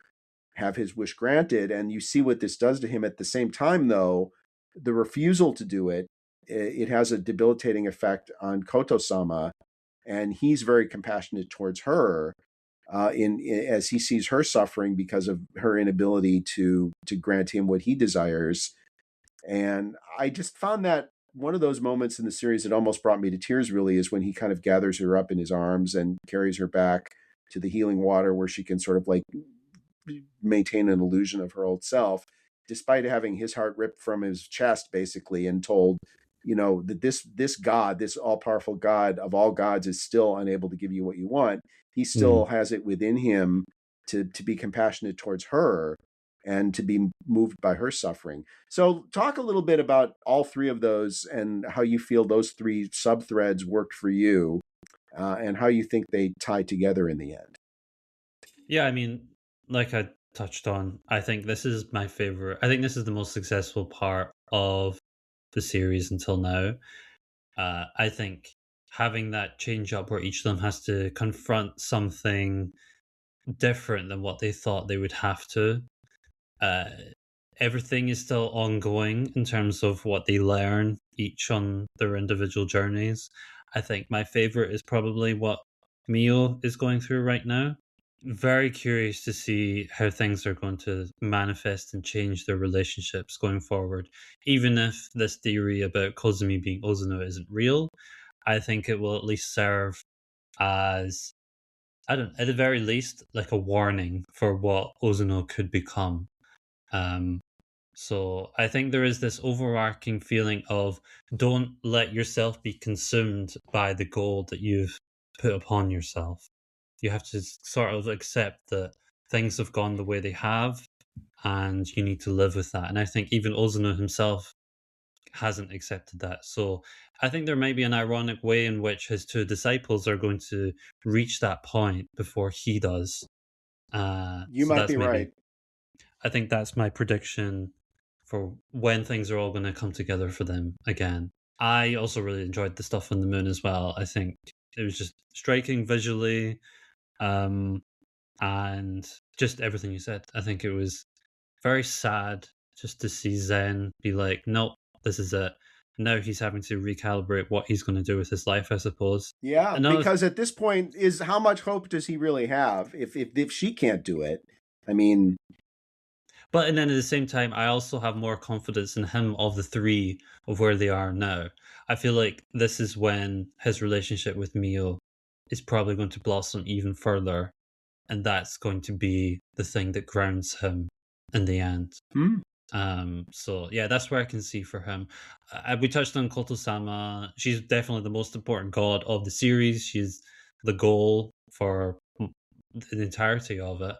have his wish granted. And you see what this does to him. At the same time, though, the refusal to do it, it has a debilitating effect on Koto-sama, and he's very compassionate towards her, as he sees her suffering because of her inability to grant him what he desires. And I just found that one of those moments in the series that almost brought me to tears, really, is when he kind of gathers her up in his arms and carries her back to the healing water, where she can sort of like maintain an illusion of her old self, despite having his heart ripped from his chest, basically, and told, that this God, this all-powerful God of all gods, is still unable to give you what you want. He still has it within him to be compassionate towards her. and to be moved by her suffering. So talk a little bit about all three of those and how you feel those three sub-threads worked for you, and how you think they tie together in the end. Yeah, I mean, like I touched on, I think this is my favorite. I think this is the most successful part of the series until now. I think having that change up where each of them has to confront something different than what they thought they would have to. Uh, Everything is still ongoing in terms of what they learn each on their individual journeys. I think my favorite is probably what Miyo is going through right now. Very curious to see how things are going to manifest and change their relationships going forward. Even if this theory about Kozumi being Ozono isn't real, I think it will at least serve as, I don't, at the very least, like a warning for what Ozono could become. Um, so I think there is this overarching feeling of don't let yourself be consumed by the goal that you've put upon yourself. You have to sort of accept that things have gone the way they have, and you need to live with that. And I think even Ozono himself hasn't accepted that. So I think there might be an ironic way in which his two disciples are going to reach that point before he does. You So might that's be maybe, right. I think that's my prediction for when things are all going to come together for them again. I also really enjoyed the stuff on the moon as well. I think it was just striking visually, um, and just everything you said. I think it was very sad just to see Zen be like, nope, this is it. Now he's having to recalibrate what he's going to do with his life, I suppose. Yeah, Another, because at this point, is how much hope does he really have if she can't do it? I mean, but and then at the same time, I also have more confidence in him of the three of where they are now. I feel like this is when his relationship with Mio is probably going to blossom even further, and that's going to be the thing that grounds him in the end. hmm, So yeah, that's where I can see for him. We touched on Koto-sama. She's definitely the most important god of the series. She's the goal for the entirety of it.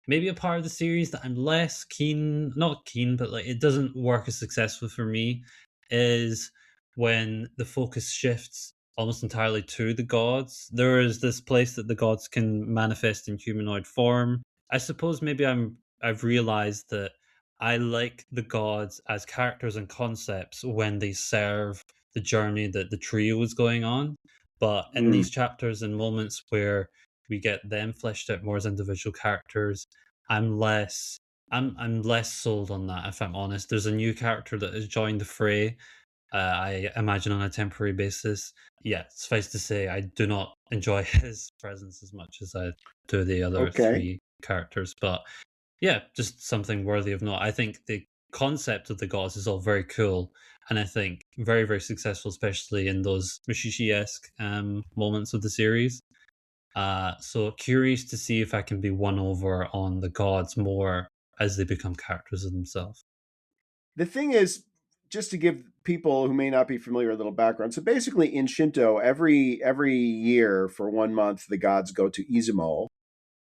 Maybe a part of the series that I'm less keen, not keen, but like it doesn't work as successful for me is when the focus shifts almost entirely to the gods. There is this place that the gods can manifest in humanoid form. I suppose maybe I've realized that I like the gods as characters and concepts when they serve the journey that the trio is going on. But in hmm. these chapters and moments where we get them fleshed out more as individual characters, I'm less I'm less sold on that, if I'm honest. There's a new character that has joined the fray, I imagine on a temporary basis. Yeah, suffice to say, I do not enjoy his presence as much as I do the other Okay. three characters. But yeah, just something worthy of note. I think the concept of the gods is all very cool, and I think very, very successful, especially in those Mushishi-esque moments of the series. So curious to see if I can be won over on the gods more as they become characters of themselves. The thing is, just to give people who may not be familiar a little background. So basically, in Shinto, every year for 1 month, the gods go to Izumo,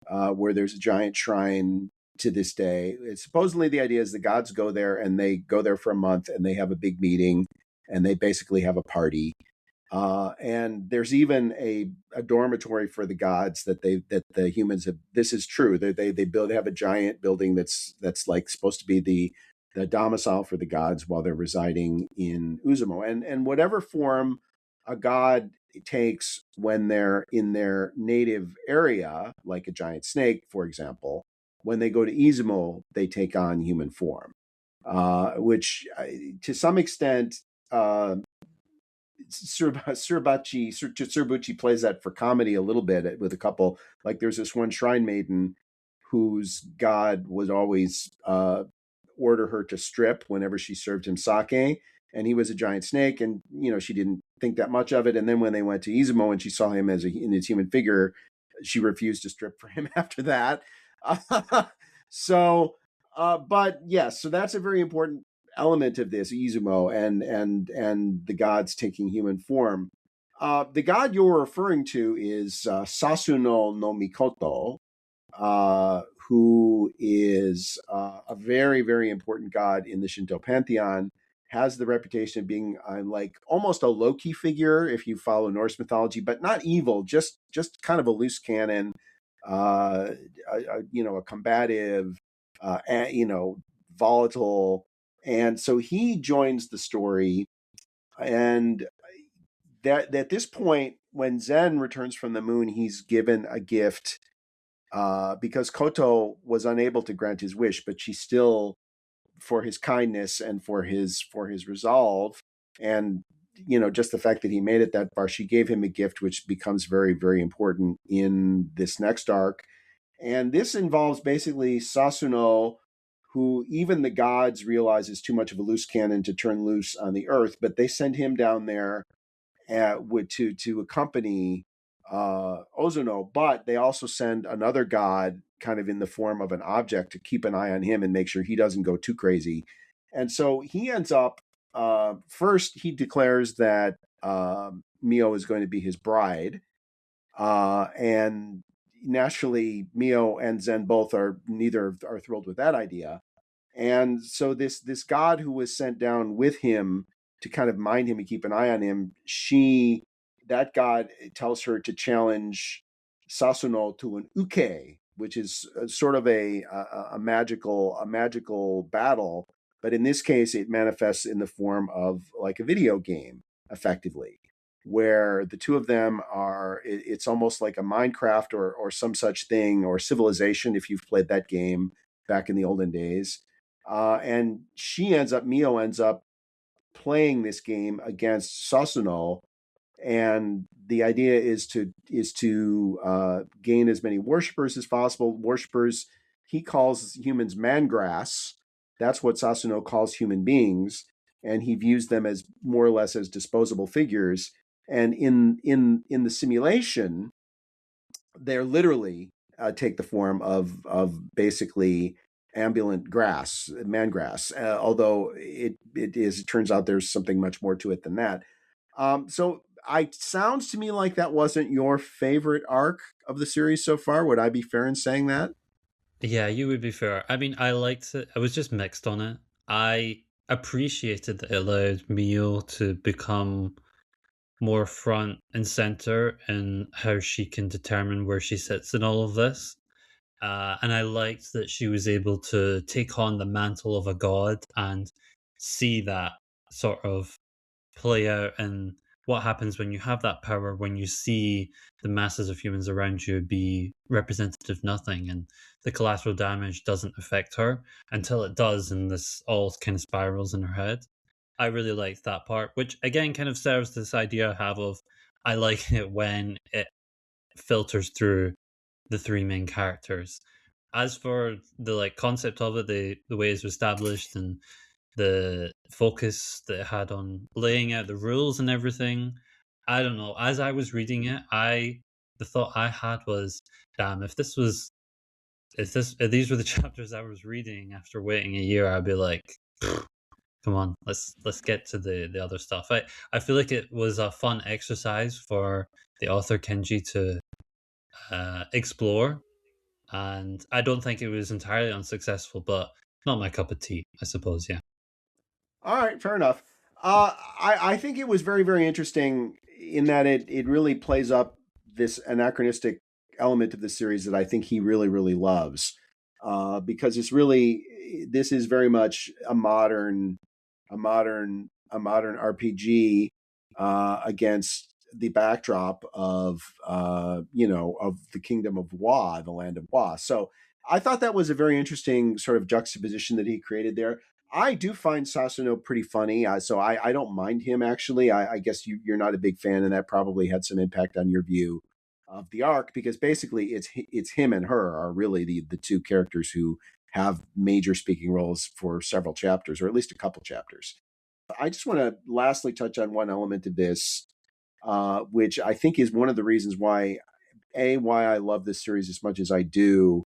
where there's a giant shrine to this day. It's supposedly the idea is the gods go there and they go there for a month and they have a big meeting and they basically have a party. And there's even a dormitory for the gods that the humans have. This is true. They have a giant building that's like supposed to be the domicile for the gods while they're residing in Uzumo. And whatever form a god takes when they're in their native area, like a giant snake, for example, when they go to Izumo, they take on human form, which to some extent. Surbuchi plays that for comedy a little bit with a couple. Like there's this one shrine maiden whose god would always order her to strip whenever she served him sake, and he was a giant snake, and she didn't think that much of it. And then when they went to Izumo and she saw him in his human figure, she refused to strip for him after that. So, but yes, so that's a very important element of this Izumo and the gods taking human form. The god you're referring to is Susanoo no Mikoto, who is a very, very important god in the Shinto pantheon, has the reputation of being like almost a Loki figure if you follow Norse mythology, but not evil, just kind of a loose cannon, a combative, volatile. And so he joins the story, and that at this point, when Zen returns from the moon, he's given a gift because Koto was unable to grant his wish, but she still, for his kindness and for his resolve, and just the fact that he made it that far, she gave him a gift which becomes very, very important in this next arc. And this involves basically Susanoo, who even the gods realize is too much of a loose cannon to turn loose on the earth, but they send him down there to accompany Ozono, but they also send another god kind of in the form of an object to keep an eye on him and make sure he doesn't go too crazy. And so he ends up, first he declares that Miyo is going to be his bride. And naturally, Miyo and Zen both neither are thrilled with that idea. And so this god who was sent down with him to kind of mind him and keep an eye on him, that god tells her to challenge Susanoo to an uke, which is sort of a magical battle, but in this case it manifests in the form of like a video game, effectively, where the two of them it's almost like a Minecraft or some such thing, or Civilization if you've played that game back in the olden days. And Miyo ends up playing this game against Susanoo, and the idea is to gain as many worshippers as possible. Worshippers he calls humans mangrass. That's what Susanoo calls human beings, and he views them as more or less as disposable figures. And in the simulation, they're literally take the form of basically ambulant grass, man grass. Although it turns out there's something much more to it than that. So sounds to me like that wasn't your favorite arc of the series so far. Would I be fair in saying that? Yeah, you would be fair. I mean, I liked it. I was just mixed on it. I appreciated that it allowed Mio to become more front and center in how she can determine where she sits in all of this. And I liked that she was able to take on the mantle of a god and see that sort of play out in what happens when you have that power, when you see the masses of humans around you be representative of nothing, and the collateral damage doesn't affect her until it does, and this all kind of spirals in her head. I really liked that part, which again kind of serves this idea I have of I like it when it filters through the three main characters. As for the like concept of it, the way it's established and the focus that it had on laying out the rules and everything, I don't know. As I was reading it, the thought I had was, damn, if these were the chapters I was reading after waiting a year, I'd be like, come on, let's get to the other stuff. I feel like it was a fun exercise for the author Kenji to explore, and I don't think it was entirely unsuccessful, but not my cup of tea, I suppose. Yeah. All right, fair enough. I think it was very, very interesting in that it really plays up this anachronistic element of the series that I think he really, really loves. Because this is very much a modern RPG against the backdrop of of the kingdom of Wa, the land of Wa. So I thought that was a very interesting sort of juxtaposition that he created there. I do find Sasuno pretty funny, so I don't mind him actually. I guess you're not a big fan, and that probably had some impact on your view of the arc, because basically it's him and her are really the two characters who have major speaking roles for several chapters, or at least a couple chapters. I just want to lastly touch on one element of this, which I think is one of the reasons why I love this series as much as I do,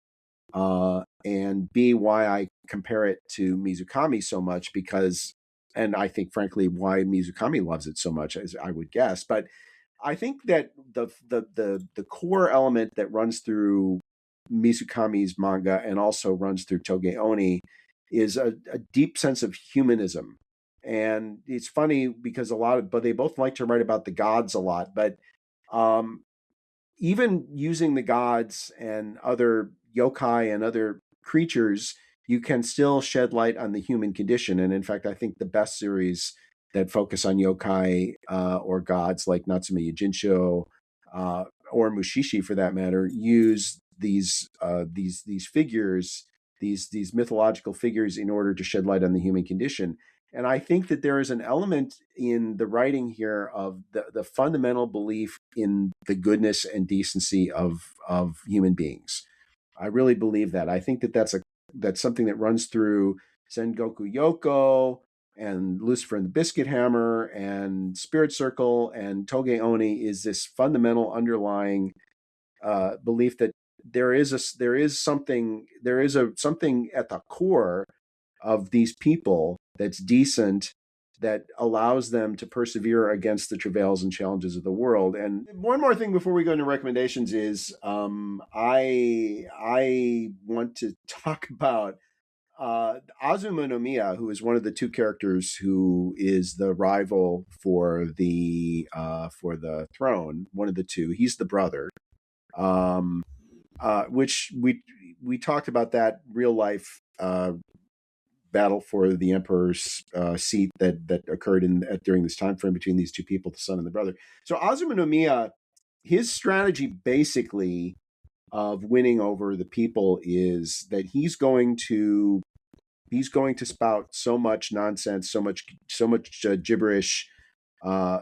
and B, why I compare it to Mizukami so much, and I think frankly why Mizukami loves it so much, as I would guess. But I think that the core element that runs through Mizukami's manga and also runs through Touge Oni is a deep sense of humanism. And it's funny because but they both like to write about the gods a lot, but um, even using the gods and other yokai and other creatures, you can still shed light on the human condition. And in fact, I think the best series that focus on yokai or gods like Natsume Yujincho or Mushishi, for that matter, use these figures, these mythological figures, in order to shed light on the human condition. And I think that there is an element in the writing here of the fundamental belief in the goodness and decency of human beings. I really believe that. I think that that's something that runs through Sengoku Youko and Lucifer and the Biscuit Hammer and Spirit Circle and Touge Oni, is this fundamental underlying belief that there is something at the core of these people that's decent, that allows them to persevere against the travails and challenges of the world. And one more thing before we go into recommendations is I want to talk about Azuma no Miya, who is one of the two characters who is the rival for the throne. One of the two. He's the brother. Which we talked about that real life battle for the emperor's seat that occurred during this time frame between these two people, the son and the brother. So Azuma no Miya, his strategy basically of winning over the people is that he's going to spout so much nonsense, so much gibberish,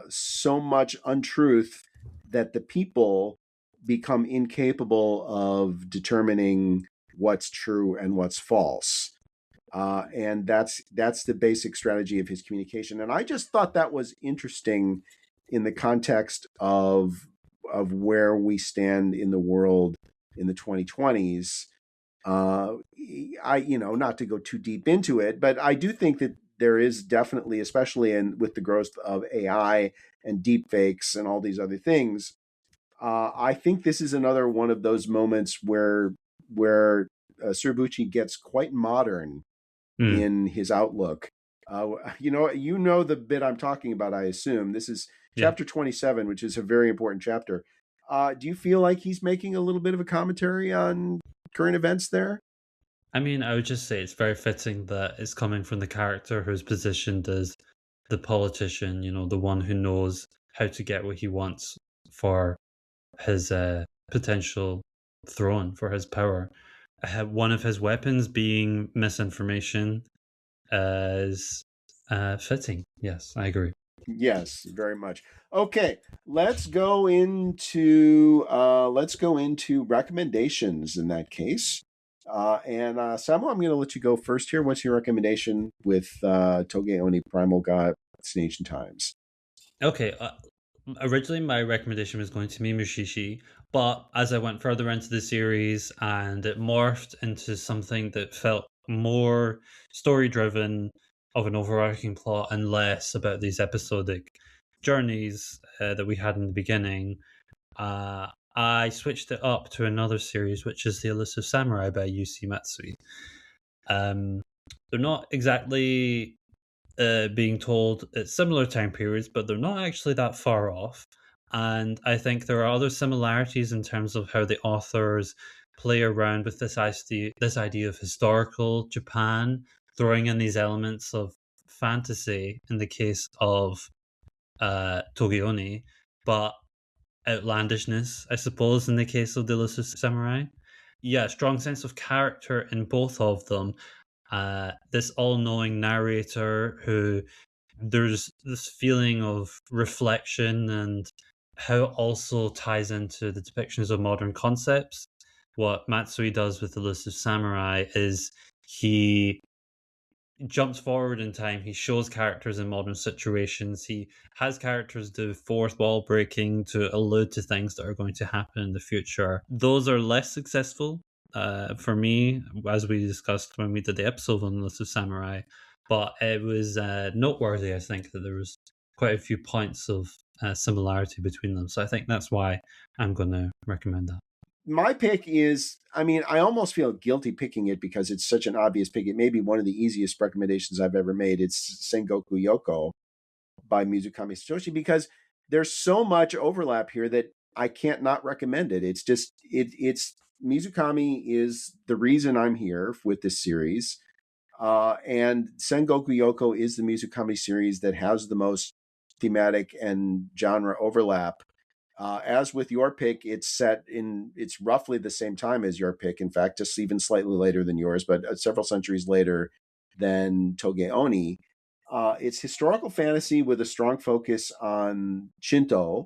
so much untruth, that the people become incapable of determining what's true and what's false. And that's the basic strategy of his communication. And I just thought that was interesting in the context of where we stand in the world in the 2020s. Not to go too deep into it, but I do think that there is definitely, especially with the growth of AI and deep fakes and all these other things, I think this is another one of those moments where Suribuchi gets quite modern in his outlook. You know the bit I'm talking about, I assume. This is chapter 27, which is a very important chapter. Do you feel like he's making a little bit of a commentary on current events there? I mean, I would just say it's very fitting that it's coming from the character who's positioned as the politician, the one who knows how to get what he wants for his potential throne, for his power. One of his weapons being misinformation is fitting. Yes, I agree. Yes, very much. Okay, let's go into recommendations in that case. And Samu, I'm going to let you go first here. What's your recommendation with Touge Oni Primal God in Ancient Times? Okay. Originally, my recommendation was going to be Mushishi, but as I went further into the series and it morphed into something that felt more story-driven, of an overarching plot, and less about these episodic journeys that we had in the beginning, I switched it up to another series, which is The Elusive Samurai by Yusei Matsui. They're not exactly being told at similar time periods, but they're not actually that far off. And I think there are other similarities in terms of how the authors play around with this idea of historical Japan, throwing in these elements of fantasy in the case of Touge Oni, but outlandishness, I suppose, in the case of the Elusive Samurai. Yeah, strong sense of character in both of them. This all-knowing narrator who there's this feeling of reflection, and how it also ties into the depictions of modern concepts. What Matsui does with Elusive Samurai is he jumps forward in time. He shows characters in modern situations. He has characters do fourth wall breaking to allude to things that are going to happen in the future. Those are less successful for me, as we discussed when we did the episode on Elusive Samurai. But it was noteworthy, I think, that there was quite a few points of similarity between them. So I think that's why I'm going to recommend that. my pick is, I mean, I almost feel guilty picking it because it's such an obvious pick. It may be one of the easiest recommendations I've ever made. It's Sengoku Youko by Mizukami Satoshi, because there's so much overlap here that I can't not recommend it. It's just it's Mizukami is the reason I'm here with this series. And Sengoku Youko is the Mizukami series that has the most thematic and genre overlap. As with your pick, it's roughly the same time as your pick. In fact, just even slightly later than yours, but several centuries later than Touge Oni. It's historical fantasy with a strong focus on Shinto,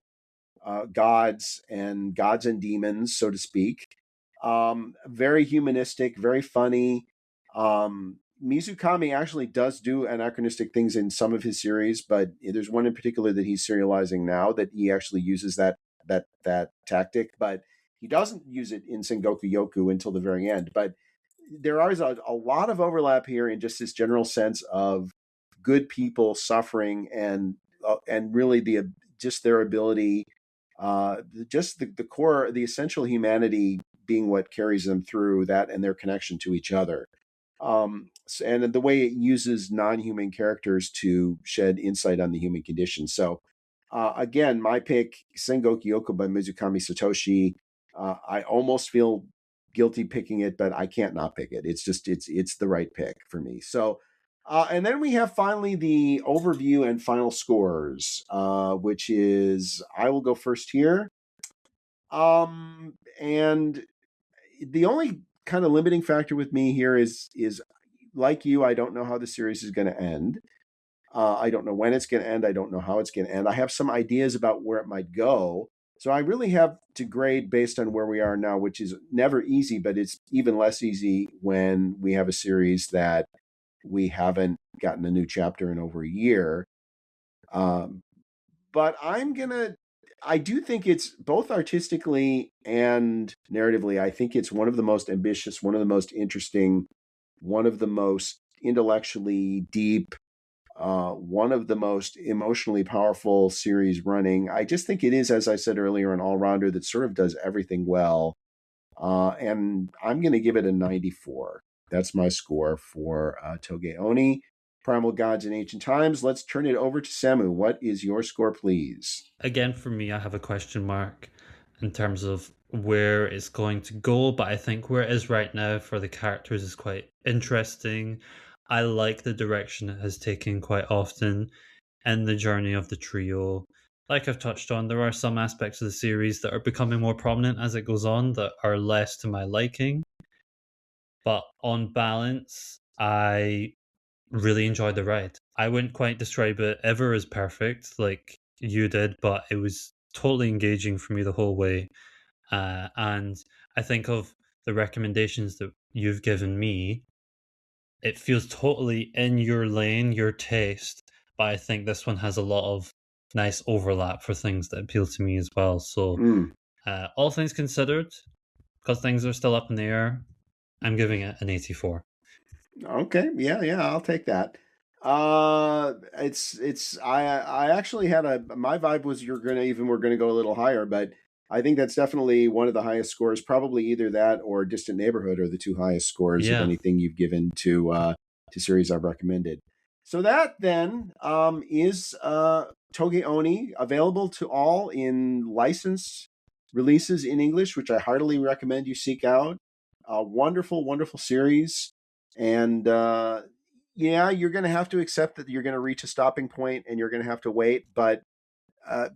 gods and demons, so to speak. Very humanistic, very funny. Mizukami actually does do anachronistic things in some of his series, but there's one in particular that he's serializing now that he actually uses that tactic, but he doesn't use it in Sengoku Yoku until the very end. But there is a lot of overlap here in just this general sense of good people suffering and really just their ability, just the core, the essential humanity being what carries them through that and their connection to each other. And the way it uses non-human characters to shed insight on the human condition. So, again, my pick, Sengoku Yoko by Mizukami Satoshi. I almost feel guilty picking it, but I can't not pick it. It's the right pick for me. So, and then we have finally the overview and final scores, which is I will go first here. And the only kind of limiting factor with me here is like you, I don't know how the series is going to end. I don't know when it's going to end. I don't know how it's going to end. I have some ideas about where it might go. So I really have to grade based on where we are now, which is never easy, but it's even less easy when we have a series that we haven't gotten a new chapter in over a year. But I do think it's both artistically and narratively, I think it's one of the most ambitious, one of the most interesting, one of the most intellectually deep, one of the most emotionally powerful series running. I just think it is, as I said earlier, an all-rounder that sort of does everything well. And I'm going to give it a 94. That's my score for Touge Oni, Primal Gods in Ancient Times. Let's turn it over to Samu. What is your score, please? Again, for me, I have a question mark in terms of where it's going to go, but I think where it is right now for the characters is quite interesting. I like the direction it has taken quite often and the journey of the trio. Like I've touched on, there are some aspects of the series that are becoming more prominent as it goes on that are less to my liking. But on balance, I really enjoyed the ride. I wouldn't quite describe it ever as perfect like you did, but it was totally engaging for me the whole way. And I think of the recommendations that you've given me, it feels totally in your lane, your taste, but I think this one has a lot of nice overlap for things that appeal to me as well. So, Mm. all things considered, because things are still up in the air, I'm giving it an 84. Okay, yeah, I'll take that. It's I actually had my vibe was we're gonna go a little higher, but I think that's definitely one of the highest scores. Probably either that or Distant Neighborhood are the two highest scores of Yeah. anything you've given to series I've recommended. So that then is Toge Oni, available to all in licensed releases in English, which I heartily recommend you seek out. A wonderful, wonderful series. And yeah, you're going to have to accept that you're going to reach a stopping point and you're going to have to wait, but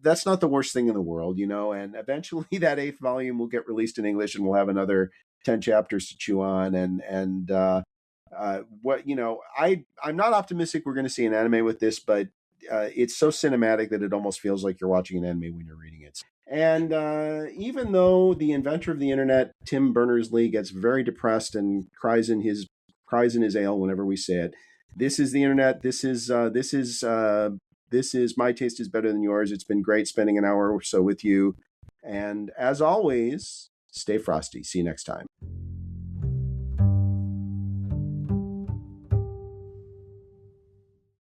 that's not the worst thing in the world, you know. And eventually, that eighth volume will get released in English, and we'll have another 10 chapters to chew on. What you know, I'm not optimistic we're going to see an anime with this, but it's so cinematic that it almost feels like you're watching an anime when you're reading it. And even though the inventor of the internet, Tim Berners-Lee, gets very depressed and cries in his ale whenever we say it, this is the internet. This is my taste is better than yours. It's been great spending an hour or so with you. And as always, stay frosty. See you next time.